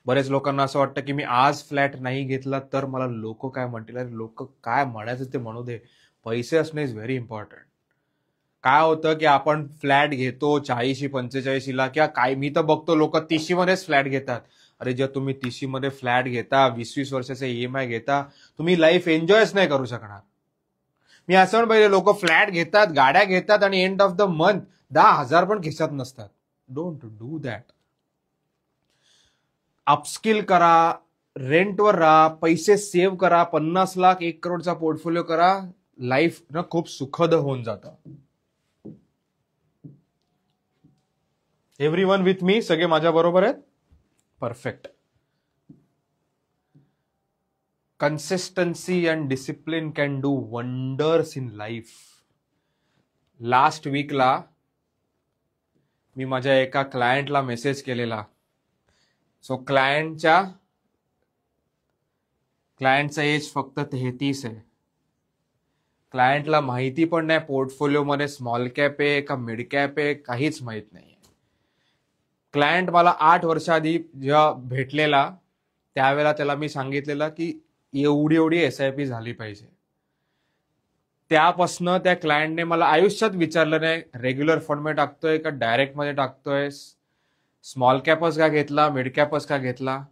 बरेच लोकांना असं वाटतं की मी आज फ्लॅट नाही घेतला तर मला लोक काय म्हणतील. अरे लोक काय म्हणायचं ते म्हणू दे, पैसे असणे इज व्हेरी इम्पॉर्टंट. काय होतं की आपण फ्लॅट घेतो 40-45ला किंवा काय, मी तर बघतो लोक 30 मध्येच फ्लॅट घेतात. अरे जर तुम्ही 30 मध्ये फ्लॅट घेता, 20-20 वर्षाचे EMI घेता, तुम्ही लाईफ एन्जॉयच नाही करू शकणार. मी असं पण पाहिजे लोक फ्लॅट घेतात, गाड्या घेतात आणि एंड ऑफ द मंथ 10,000 पण खिशात नसतात. Don't do that. अपस्किल करा, रेंटवर राहा, पैसे सेव्ह करा, 50 लाख 1 करोडचा पोर्टफोलिओ करा. लाईफ ना खूप सुखद होऊन जातं. Everyone with me? सगळे माझ्या बरोबर आहेत? Perfect. Consistency and discipline can do wonders in life. Last वीकला मी माझ्या एका क्लायंटला मेसेज केलेला. सो क्लायंटचं एज फक्त 33 आहे. क्लायंटला माहिती पण नाही पोर्टफोलिओमध्ये स्मॉल कॅप आहे का मिड कॅप आहे, काहीच माहित नाही. क्लायंट मला 8 वर्षाआधी जेव्हा भेटलेला त्यावेळेला त्याला मी सांगितलेलं की एवढी SIP झाली पाहिजे. त्यापासनं त्या क्लायंटने मला आयुष्यात विचारलं नाही रेग्युलर फंड मध्ये टाकतोय का डायरेक्ट मध्ये टाकतोय, स्मॉल कॅपच का घेतला, मिड कॅपच का घेतला.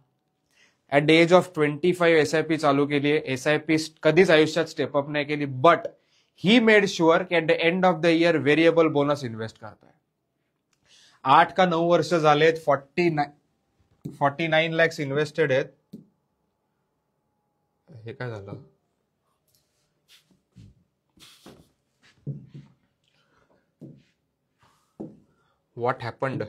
At the age of 25 SIP चालू केली आहे. SIP कधीच आयुष्यात स्टेपअप नाही केली, बट ही मेड शुअर की at the end of the year variable bonus invest करतोय. 8 का 9 वर्ष झालेत, 49 लॅक्स इन्व्हेस्टेड आहेत. हे काय झालं? What happened?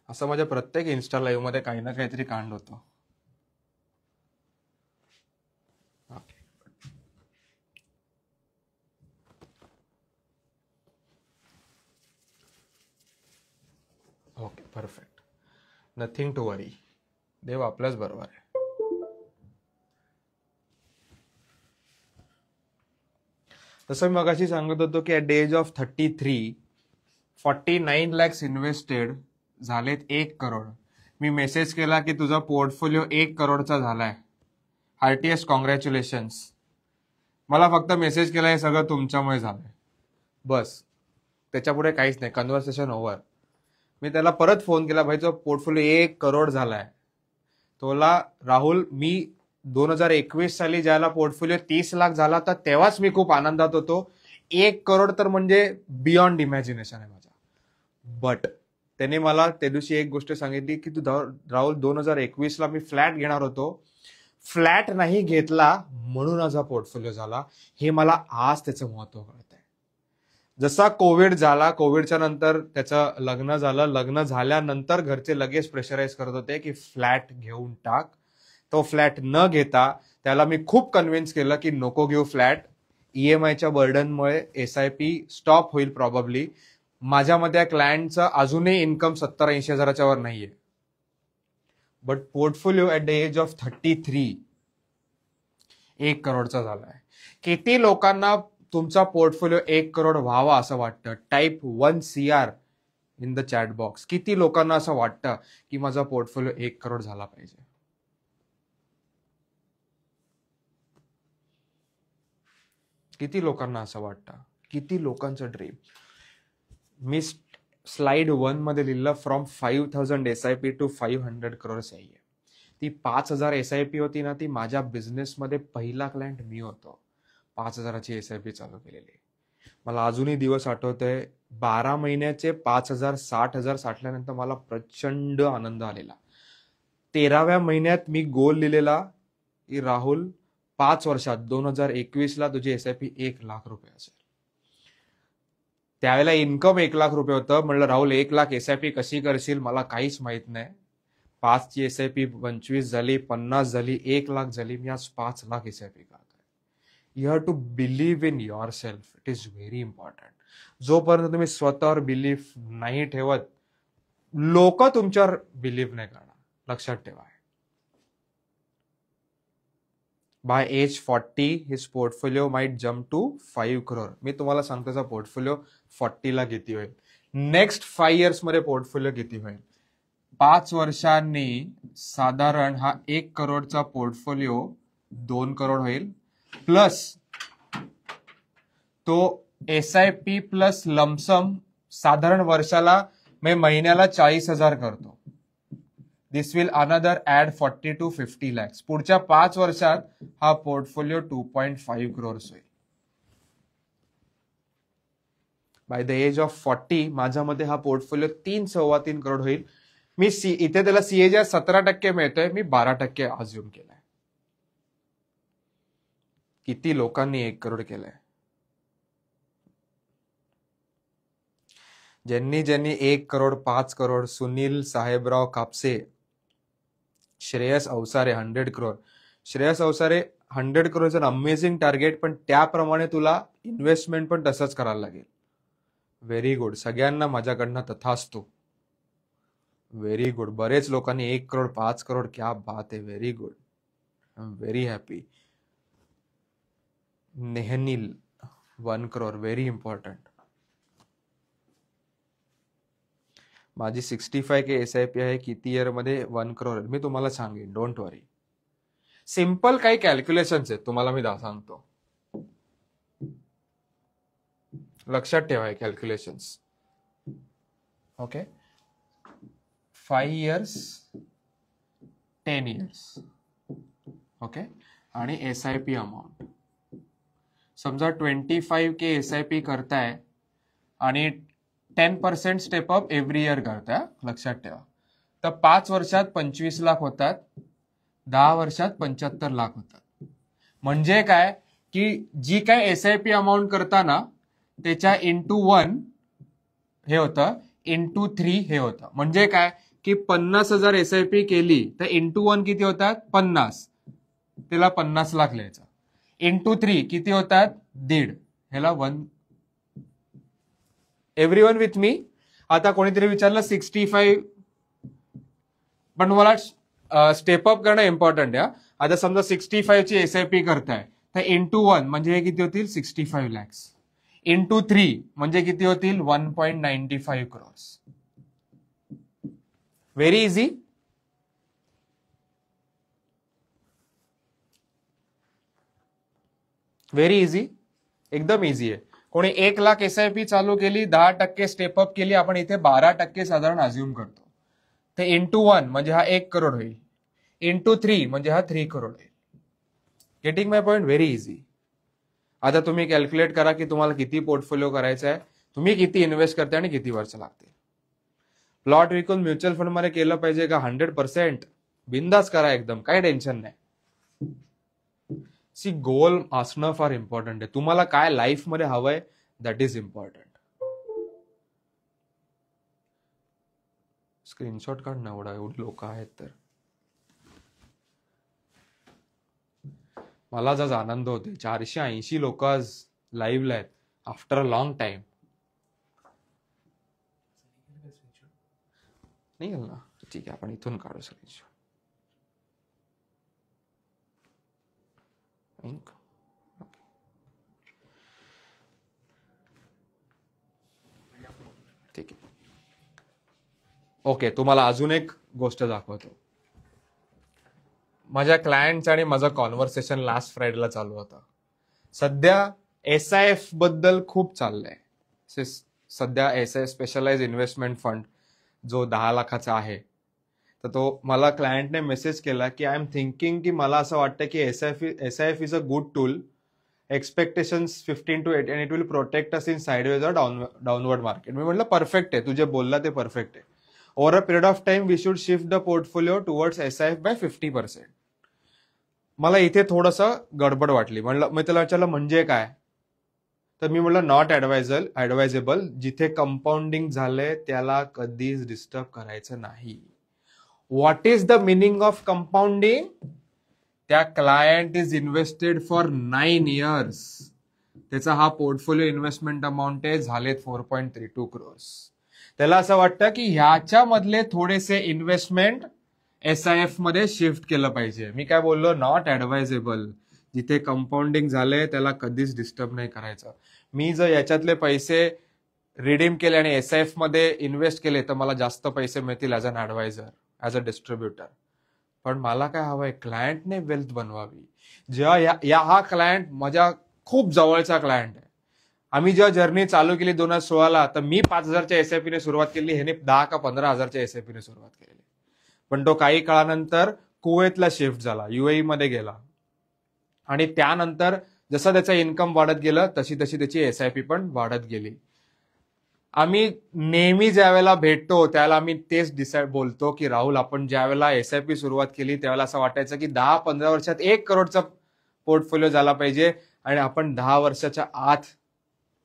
असं माझ्या प्रत्येक इन्स्टा लाईव्ह मध्ये काही ना काहीतरी कांड होतं. Okay, perfect. Nothing to worry. देव आपल्याच बरोबर आहे. तसं मी मगाशी सांगत होतो की at the age of 33 49 lakhs invested झालेत 1 करोड. मी मेसेज केला की तुझा पोर्टफोलिओ 1 करोडचा झालाय, हार्टिएस्ट कॉंग्रॅच्युलेशन्स. मला फक्त मेसेज केला हे सगळं तुमच्यामुळे झालंय, बस. त्याच्या पुढे काहीच नाही. Conversation over. मी त्याला परत फोन केला, भाई तो पोर्टफोलिओ 1 करोड झालाय. तोला राहुल, मी 2021 साली ज्याला पोर्टफोलिओ 30 लाख झाला तर तेव्हाच मी खूप आनंदात होतो. 1 करोड तर म्हणजे बियॉन्ड इमॅजिनेशन आहे माझा. बट त्याने मला त्या दिवशी एक गोष्ट सांगितली की तू राहुल 2021 ला मी फ्लॅट घेणार होतो, फ्लॅट नाही घेतला म्हणून माझा पोर्टफोलिओ झाला. हे मला आज त्याचं महत्व कळतंय. जसा कोविड झाला, कोविडच्या नंतर त्याचं लग्न झालं, लग्न झाल्यानंतर घरचे लगेच प्रेशराईज करत होते की फ्लॅट घेऊन टाक. तो फ्लॅट न घेता त्याला मी खूप कन्व्हिन्स केलं की नको घेऊ फ्लॅट, ईएमआयच्या बर्डनमुळे एसआयपी स्टॉप होईल प्रॉबब्ली. माझ्या मते क्लायंटचं अजूनही इन्कम 70-80 हजाराच्या वर नाहीये. But portfolio at the age of 33 1 करोडचा झालाय. किती लोकांना तुमचा पोर्टफोलिओ 1 करोड व्हावा असं वाटतं? Type 1 CR in the chat box. किती लोकांना असं वाटतं की माझा पोर्टफोलिओ 1 करोड झाला पाहिजे? किती लोकांना असं वाटतं? किती लोकांचं ड्रीम? मी स्लाइड 1 मध्ये लिहिलं फ्रॉम 5,000 SIP टू 500 crores आहे. ती 5,000 SIP होती ना, ती माझ्या बिझनेसमध्ये पहिला क्लायंट मी होतो. 5,000ची SIP चालू केलेली. मला अजूनही दिवस आठवतोय. 12 महिन्याचे 5,000 60,000 साठल्यानंतर मला प्रचंड आनंद आलेला. 13व्या महिन्यात मी गोल लिहिलेला की राहुल 5 वर्षात 2021ला तुझी SIP 1 लाख रुपये असेल. त्यावेळेला इन्कम 1 लाख रुपये होतं. म्हणलं राहुल 1 लाख SIP कशी करशील, मला काहीच माहित नाही. 5ची SIP 25 झाली, 50 झाली, 1 लाख झाली. मी आज 5 लाख SIP करतोय. You have to believe in your self. It is very important. जोपर्यंत तुम्ही स्वतःवर बिलीफ नाही ठेवत, लोक तुमच्यावर बिलीव्ह नाही करणार. लक्षात ठेवा. By age 40 his portfolio might jump to 5 crore. मी तुम्हाला सांगतो त्याचा पोर्टफोलिओ 40ला किती होईल. नेक्स्ट 5 years मध्ये पोर्टफोलिओ किती होईल? 5 वर्षांनी साधारण हा 1 करोडचा पोर्टफोलिओ 2 करोड होईल. प्लस तो SIP प्लस लमसम साधारण वर्षाला मी महिन्याला 40,000 करतो. This will another add 40 to 50 lakhs. पुढच्या 5 वर्षात हा पोर्टफोलिओ 2.5 crores होईल. बाय द एज ऑफ 40 माझ्यामध्ये हा पोर्टफोलिओ 3-3.25 करोड होईल. मी इथे त्याला CAGR 17% मिळतोय, मी 12% अज्युम केलाय. किती लोकांनी 1 करोड केलंय? ज्यांनी 1 crore, 5 crore, Sunil Sahebrao Kapse, Shreyas Awasare 100 crore. Shreyas Awasare 100 crore is an amazing target, पण त्याप्रमाणे तुला इन्व्हेस्टमेंट पण तसंच करायला लागेल. Very good. सगळ्यांना माझ्याकडनं तथास्तु. Very good. बरेच लोकांनी 1 करोड, 5 करोड. क्या बात आहे. Very good. I am very happy. Nehneel 1 crore. Very important. माझी 65K SIP आहे. किती इयर मध्ये 1 crore? मी तुम्हाला सांगेन, डोंट वरी. सिंपल काही कॅल्क्युलेशन्स आहेत, तुम्हाला मी सांगतो. लक्षात ठेवा calculations. Okay. 5 years, 10 years. Okay. आणि SIP अमाऊंट समजा 25K SIP करताय आणि 10% स्टेपअप एव्हरी इयर करताय. लक्षात ठेवा. तर 5 वर्षात 25 लाख होतात, 10 वर्षात 75 लाख होतात. म्हणजे काय की जी काय SIP अमाऊंट करताना त्याच्या इंटू 1 हे होतं, इंटू 3 हे होतं. म्हणजे काय की 50,000 SIP केली तर इंटू 1 किती होतात? 50. त्याला 50 लाख लिहायचं. इंटू 3 किती होतात? 1.5. ह्याला 1. एव्हरीवन विथ मी? आता कोणीतरी विचारलं 65, पण मला स्टेपअप करणं इम्पॉर्टंट आहे. आता समजा 65ची SIP करताय तर इंटू 1 म्हणजे हे किती होतील? 65 lakhs. इंटू 3 म्हणजे किती होतील? 1.95 crores. Very easy. Very easy. एकदम इझी आहे. कोणी 1 लाख SIP चालू केली, 10% स्टेपअप केली, आपण इथे 12% साधारण अज्युम करतो. तर इंटू 1 म्हणजे हा 1 करोड होईल. इंटू 3 म्हणजे हा 3 करोड होईल. Getting my point? Very easy. आता तुम्ही कॅल्क्युलेट करा की तुम्हाला किती पोर्टफोलिओ करायचा आहे, तुम्ही किती इन्व्हेस्ट करते आणि किती वर्ष लागतील. प्लॉट विकून म्युच्युअल फंड मध्ये केलं पाहिजे का? 100%. बिंदास करा एकदम, काही टेन्शन नाही. सी गोल असणं फार इम्पॉर्टंट आहे. तुम्हाला काय लाईफ मध्ये हवंय, दॅट इज इम्पॉर्टंट. स्क्रीनशॉट काढ ना, एवढी लोक आहेत तर. मला आज आनंद होते, 480 लोक आज लाईव्हला आहेत आफ्टर अ लॉंग टाइम. निघेल ना, ठीक आहे, आपण इथून काढू स्क्रीनशॉट. ठीक आहे. ओके, तुम्हाला अजून एक गोष्ट दाखवतो. माझ्या क्लायंट्स आणि माझं कॉन्व्हर्सेशन लास्ट फ्रायडेला चालू होतं. सध्या SIF बद्दल खूप चाललंय. सध्या SIF स्पेशलाइज इन्व्हेस्टमेंट फंड जो 10 लाखाचा आहे, तर तो मला क्लायंटने मेसेज केला की आय एम थिंकिंग की मला असं वाटतं की SIF is a good tool, expectations 15 to 18 and it will protect us in sideways or downward market. मी म्हटलं परफेक्ट आहे, तुझे बोलला ते परफेक्ट आहे. Over a period of time we should shift the portfolio towards SIF by 50%. मला इथे थोडंसं गडबड वाटली. म्हणलं, मी त्याला विचारलं म्हणजे काय, तर मी म्हटलं नॉट ऍडवायझेबल. जिथे कंपाऊंडिंग झालंय त्याला कधीच डिस्टर्ब करायचं नाही. What is the meaning of compounding? त्या client is invested for 9 years. त्याचा हा पोर्टफोलिओ इन्व्हेस्टमेंट अमाऊंट आहे, झालेत 4.32 crores. त्याला असं वाटतं की ह्याच्यामधले थोडेसे इन्व्हेस्टमेंट SIF मध्ये शिफ्ट केलं पाहिजे. मी काय बोललो, नॉट ऍडवायझेबल. जिथे कंपाऊंडिंग झालंय त्याला कधीच डिस्टर्ब नाही करायचं. मी जर याच्यातले पैसे रिडीम केले आणि SIF मध्ये इन्व्हेस्ट केले तर मला जास्त पैसे मिळतील as an advisor, as a distributor. पण मला काय हवंय, क्लायंटने वेल्थ बनवावी. जेव्हा हा क्लायंट माझ्या खूप जवळचा क्लायंट आहे. आम्ही जेव्हा जर्नी चालू केली 2016ला, तर मी 5,000च्या SIP ने सुरुवात केली, ह्याने 10 का 15,000च्या SIP ने सुरुवात केली. पण तो काही काळानंतर कुवेतला शिफ्ट झाला, UAE मध्ये गेला, आणि त्यानंतर जसं त्याचं इन्कम वाढत गेलं तशी त्याची SIP पण वाढत गेली. आम्ही नेहमी ज्या वेळेला भेटतो त्यावेळेला आम्ही तेच डिसाईड बोलतो की राहुल, आपण ज्या वेळेला SIP सुरुवात केली त्यावेळेला असं वाटायचं की 10-15 वर्षात 1 करोडचा पोर्टफोलिओ झाला पाहिजे, आणि आपण 10 वर्षाच्या आत,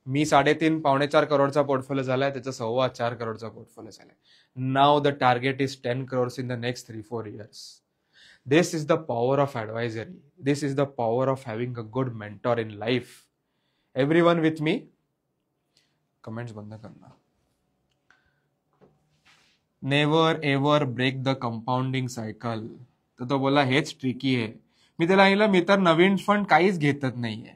मी 3.5-4 करोडचा पोर्टफोलिओ झालाय, त्याचा 4.25 करोडचा पोर्टफोलिओ झालाय. Now the target is 10 crores in the next 3-4 years. This is the power of advisory. This is the power of having a good mentor in life. Everyone with me? Comments बंद करना. Never ever break the compounding cycle. तर तो बोला हेच tricky आहे. मी त्याला सांगितलं, मी तर नवीन फंड काहीच घेतच नाहीये,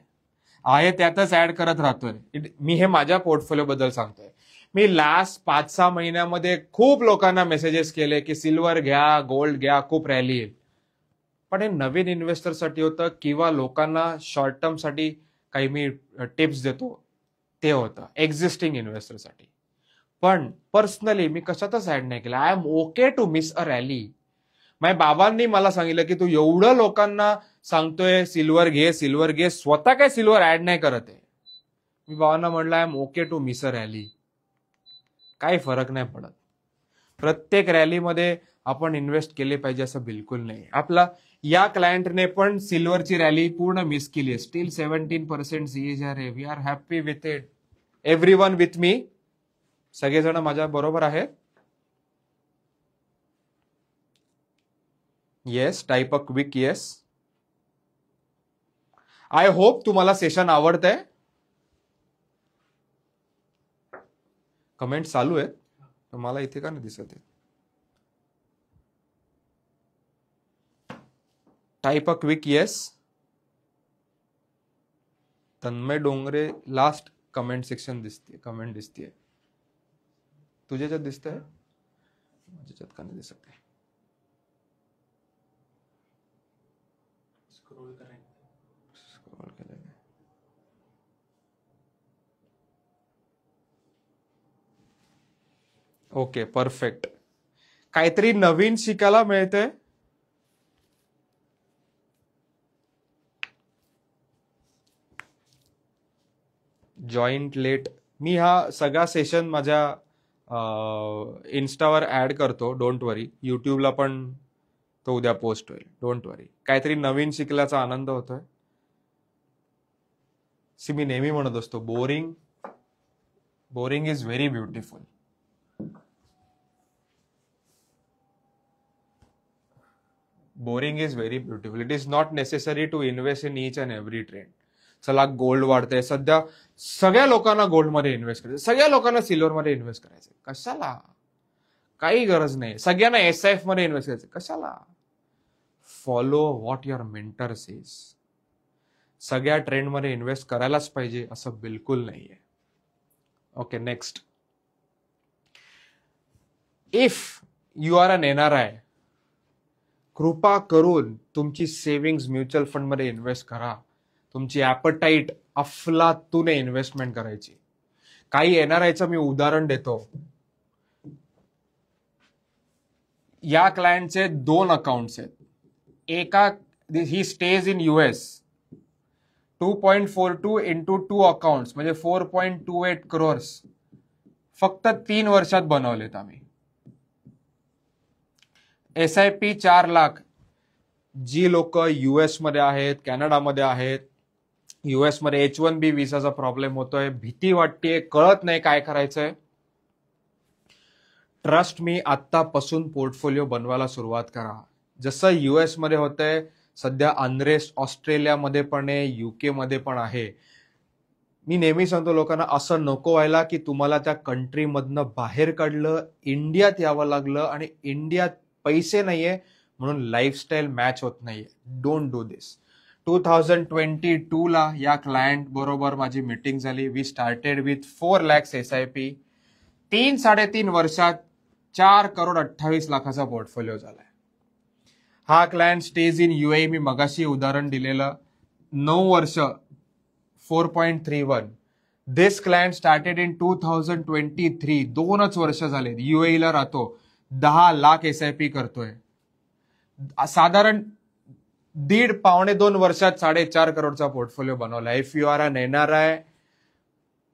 आहे त्यातच ऍड करत राहतोय. मी हे माझ्या पोर्टफोलिओ बद्दल सांगतोय. मी लास्ट 5-6 महिन्यामध्ये खूप लोकांना मेसेजेस केले की सिल्वर घ्या, गोल्ड घ्या, खूप रॅली येईल. पण हे नवीन इन्व्हेस्टरसाठी होतं किंवा लोकांना शॉर्ट टर्म साठी काही मी टिप्स देतो ते होतं एक्झिस्टिंग इन्व्हेस्टरसाठी. पण पर्सनली मी कशातच ऍड नाही केलं. I am okay to miss a rally. माझ्या बाबांनी मला सांगितलं की तू एवढं लोकांना सांगतोय सिल्वर घे, सिल्वर घे, स्वतः काय सिल्वर ऍड नाही करत आहे. मी बाबांना म्हणलं I am okay to miss a rally. काही फरक नाही पडत. प्रत्येक रॅलीमध्ये आपण इन्व्हेस्ट केले पाहिजे असं बिलकुल नाही. आपला या क्लायंटने पण सिल्वरची रॅली पूर्ण मिस केली आहे. स्टील 17% CAGR आहे. We are happy with it. Everyone with me? सगळेजण माझ्या बरोबर आहेत? Yes, type a quick yes. I hope तुम्हाला सेशन आवडतंय. कमेंट चालू आहेत, मला इथे का नाही दिसत आहे? Type a quick yes. Tanmay Dongre last comment section दिसते, कमेंट दिसते. तुझ्याच्यात दिसतंय? माझ्याच्यात का नाही दिसत आहे? स्क्रोल केलं. Okay, perfect. काहीतरी नवीन शिकायला मिळतंय. Joint late. मी हा सगळा सेशन माझ्या इन्स्टावर ऍड करतो, डोंट वरी. युट्यूबला पण तो उद्या पोस्ट होईल, डोंट वरी. काहीतरी नवीन शिकल्याचा आनंद होतोय. मी नेहमी म्हणत असतो, boring is very beautiful. Boring is very beautiful. It is not necessary to invest in each and every trend. चला गोल्ड वाढतंय सध्या, सगळ्या लोकांना गोल्डमध्ये इन्व्हेस्ट करायचं, सगळ्या लोकांना सिल्वरमध्ये इन्व्हेस्ट करायचं. कशाला? काही गरज नाही. सगळ्यांना SIF मध्ये इन्व्हेस्ट करायचं. कशाला? Follow what your mentor says. सगळ्या ट्रेंडमध्ये इन्व्हेस्ट करायलाच पाहिजे असं बिलकुल नाहीये. Okay, next. If you are an NRI, कृपा करून तुमची सेव्हिंग्स म्युच्युअल फंडमध्ये इन्व्हेस्ट करा. तुमची ॲपटाईट अफलातून इन्व्हेस्टमेंट करायची. काही NRIचं मी उदाहरण देतो. या क्लायंटचे 2 अकाउंट्स आहेत. एका he stays in US. 2.42 into 2 accounts म्हणजे 4.28 crores फक्त 3 वर्षात बनवलेत आम्ही. SIP 4 लाख. जी लोक US मध्ये आहेत, कॅनडामध्ये आहेत, US मध्ये H1B विसाचा प्रॉब्लेम होतोय, भीती वाटतेय, कळत नाही काय करायचंय, ट्रस्ट मी, आत्तापासून पोर्टफोलिओ बनवायला सुरुवात करा. जसं US मध्ये होतंय सध्या अनरेस्ट, ऑस्ट्रेलियामध्ये पण आहे, UK मध्ये पण आहे. मी नेहमी सांगतो लोकांना, असं नको व्हायला की तुम्हाला त्या कंट्रीमधनं बाहेर काढलं, इंडियात यावं लागलं आणि इंडियात पैसे नाहीये म्हणून लाईफस्टाईल मॅच होत नाहीये. डोंट डू दिस. 2022 ला या क्लायंट बरोबर माझी मीटिंग झाली. We started with 4 lakhs SIP. 3-3.5 वर्षात 4,28,00,000चा पोर्टफोलिओ झालाय. हा क्लायंट स्टेज इन UAE. मी मगाशी उदाहरण दिलेलं, 9 वर्ष 4.31. This client started in 2023. 2च वर्ष झाले. UAE ला राहतो, 10 लाख SIP करतोय. साधारण 1.5-2 वर्षात 4.5 करोडचा पोर्टफोलिओ बनवला. If you are an NRI,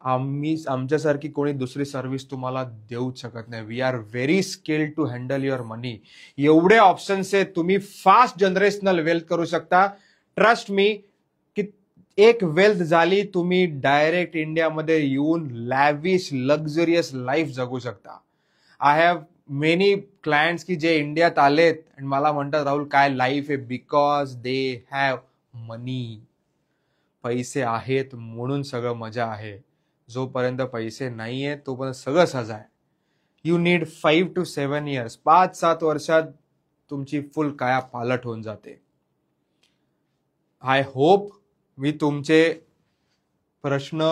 आमच्यासारखी कोणी दुसरी सर्व्हिस तुम्हाला देऊच शकत नाही. We are very skilled to handle your money. एवढे ऑप्शन्स आहेत, तुम्ही फास्ट जनरेशनल वेल्थ करू शकता. ट्रस्ट मी की एक वेल्थ झाली, तुम्ही डायरेक्ट इंडियामध्ये येऊन लॅविश लक्झरियस लाईफ जगू शकता. आय हॅव मेनी क्लायंट्स की जे इंडियात आलेत आणि मला म्हणतात राहुल काय लाईफ आहे, बिकॉज दे हॅव मनी. पैसे आहेत म्हणून सगळं मजा आहे. जोपर्यंत पैसे नाहीये तोपर्यंत सगळं सजा आहे. You need 5 to 7 years. 5-7 वर्षात तुमची फुल काया पालट होऊन जाते. आय होप मी तुमचे प्रश्न,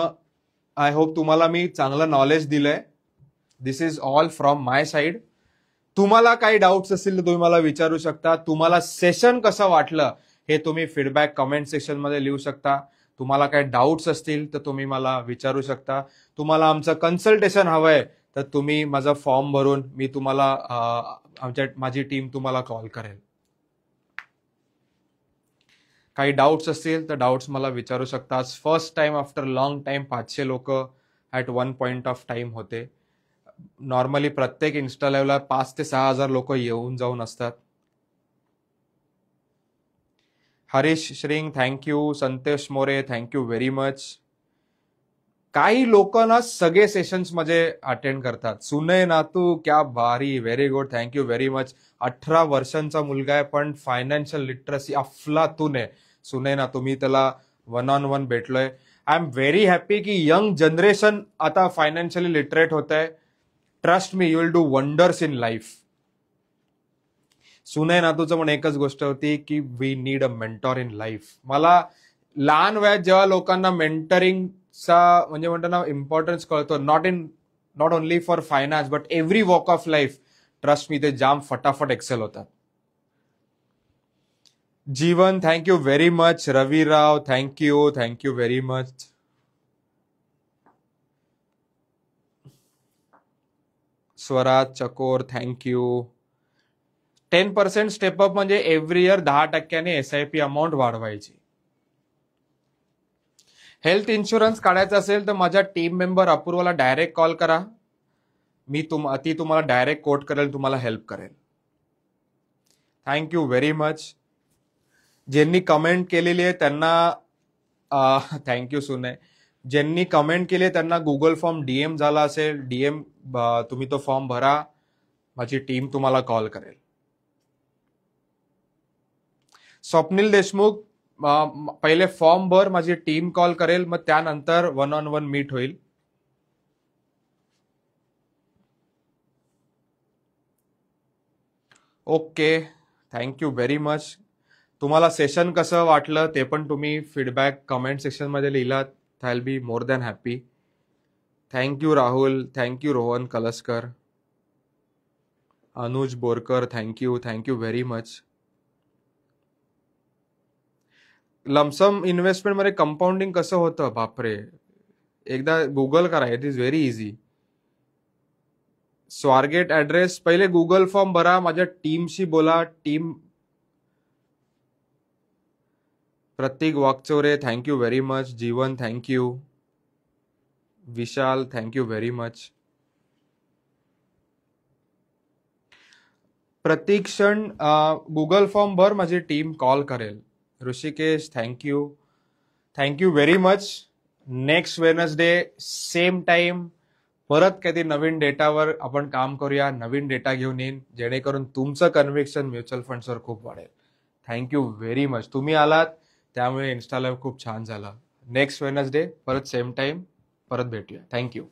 आय होप तुम्हाला मी चांगलं नॉलेज दिलंय. This is all from my side. तुम्हाला काही डाऊट्स असतील तर तुम्ही मला विचारू शकता. तुम्हाला सेशन कसं वाटलं हे तुम्ही फीडबॅक कमेंट सेक्शन मध्ये लिहू शकता. तुम्हाला काही डाऊट्स असतील तर तुम्ही मला विचारू शकता. तुम्हाला आमचं कन्सल्टेशन हवंय तर तुम्ही माझा फॉर्म भरून मी तुम्हाला माझी टीम तुम्हाला कॉल करेल. काही डाऊट्स असतील तर डाऊट्स मला विचारू शकता. First time after long time 500 लोक at one point of time होते. नॉर्मली प्रत्येक इन्स्टा लाईव्हला 5,000 ते 6,000 लोक येऊन जाऊन असतात. Harish Shring thank you. Santosh More thank you very much. काही लोक ना सगळे सेशन्स मध्ये अटेंड करतात. सुनय नातू क्या भारी, very good, thank you very much. 18 वर्षांचा मुलगा आहे पण फायनान्शियल लिटरसी अफलातून आहे. सुनय नातू, मी त्याला 1-on-1 भेटलोय. आय एम व्हेरी हॅपी की यंग जनरेशन आता फायनान्शियली लिटरेट होत आहे. Trust me, you will do wonders in life. Sunay नातूचं पण एकच गोष्ट होती की we need a mentor in life. मला लहान वयात जेव्हा लोकांना मेंटरिंगचा म्हणजे म्हणतो ना इम्पॉर्टन्स कळतो, not only for finance but every walk of life, trust me ते जाम फटाफट एक्सेल होतात. Jeevan thank you very much. Ravirao thank you very much. Swaraj Chakor thank you. 10% step up म्हणजे एव्हरी इयर 10% SIP अमाऊंट वाढवायची. हेल्थ इन्शुरन्स काढायचा असेल तर माझ्या टीम मेंबर अपूर्वाला डायरेक्ट कॉल करा. ती तुम्हाला डायरेक्ट कोट करेल, तुम्हाला हेल्प करेल. Thank you very much. ज्यांनी कमेंट केलेली आहे त्यांना थँक्यू सुनय. ज्यांनी कमेंट केली त्यांना गुगल फॉर्म DM झाला असेल, DM तुम्ही तो फॉर्म भरा, माझी टीम तुम्हाला कॉल करेल. स्वप्नील देशमुख, पहिले फॉर्म भर, माझी टीम कॉल करेल, मग त्यानंतर 1-on-1 मीट होईल. Okay, thank you very much. तुम्हाला सेशन कसं वाटलं ते पण तुम्ही फीडबॅक कमेंट सेक्शन मध्ये लिहिलात. I will be more than happy. Thank you Rahul, thank you Rohan Kalaskar, Anuj Borkar, thank you very much. Lump sum investment मध्ये कंपाऊंडिंग कसं होतं, बापरे, एकदा गुगल करा, it is very easy. Swargate address, पहिले गुगल फॉर्म भरा, माझ्या टीमशी बोला. Team Pratik Wakchaure, thank you very much. Jeevan, thank you. Vishal, thank you very much. प्रतीक्षण, Google form भर, माझी टीम कॉल करेल. Rishikesh, thank you very much. Next Wednesday same time परत काहीतरी नवीन डेटावर आपण काम करूया. नवीन डेटा घेऊन येईन, जेणेकरून तुमचं कन्व्हिक्शन म्युच्युअल फंड्सवर खूप वाढेल. Thank you very much. तुम्ही आलात त्यामुळे इन्स्टा लाईव्ह खूप छान झाला. नेक्स्ट वेडनेसडे परत सेम टाइम परत भेटूया. थँक्यू.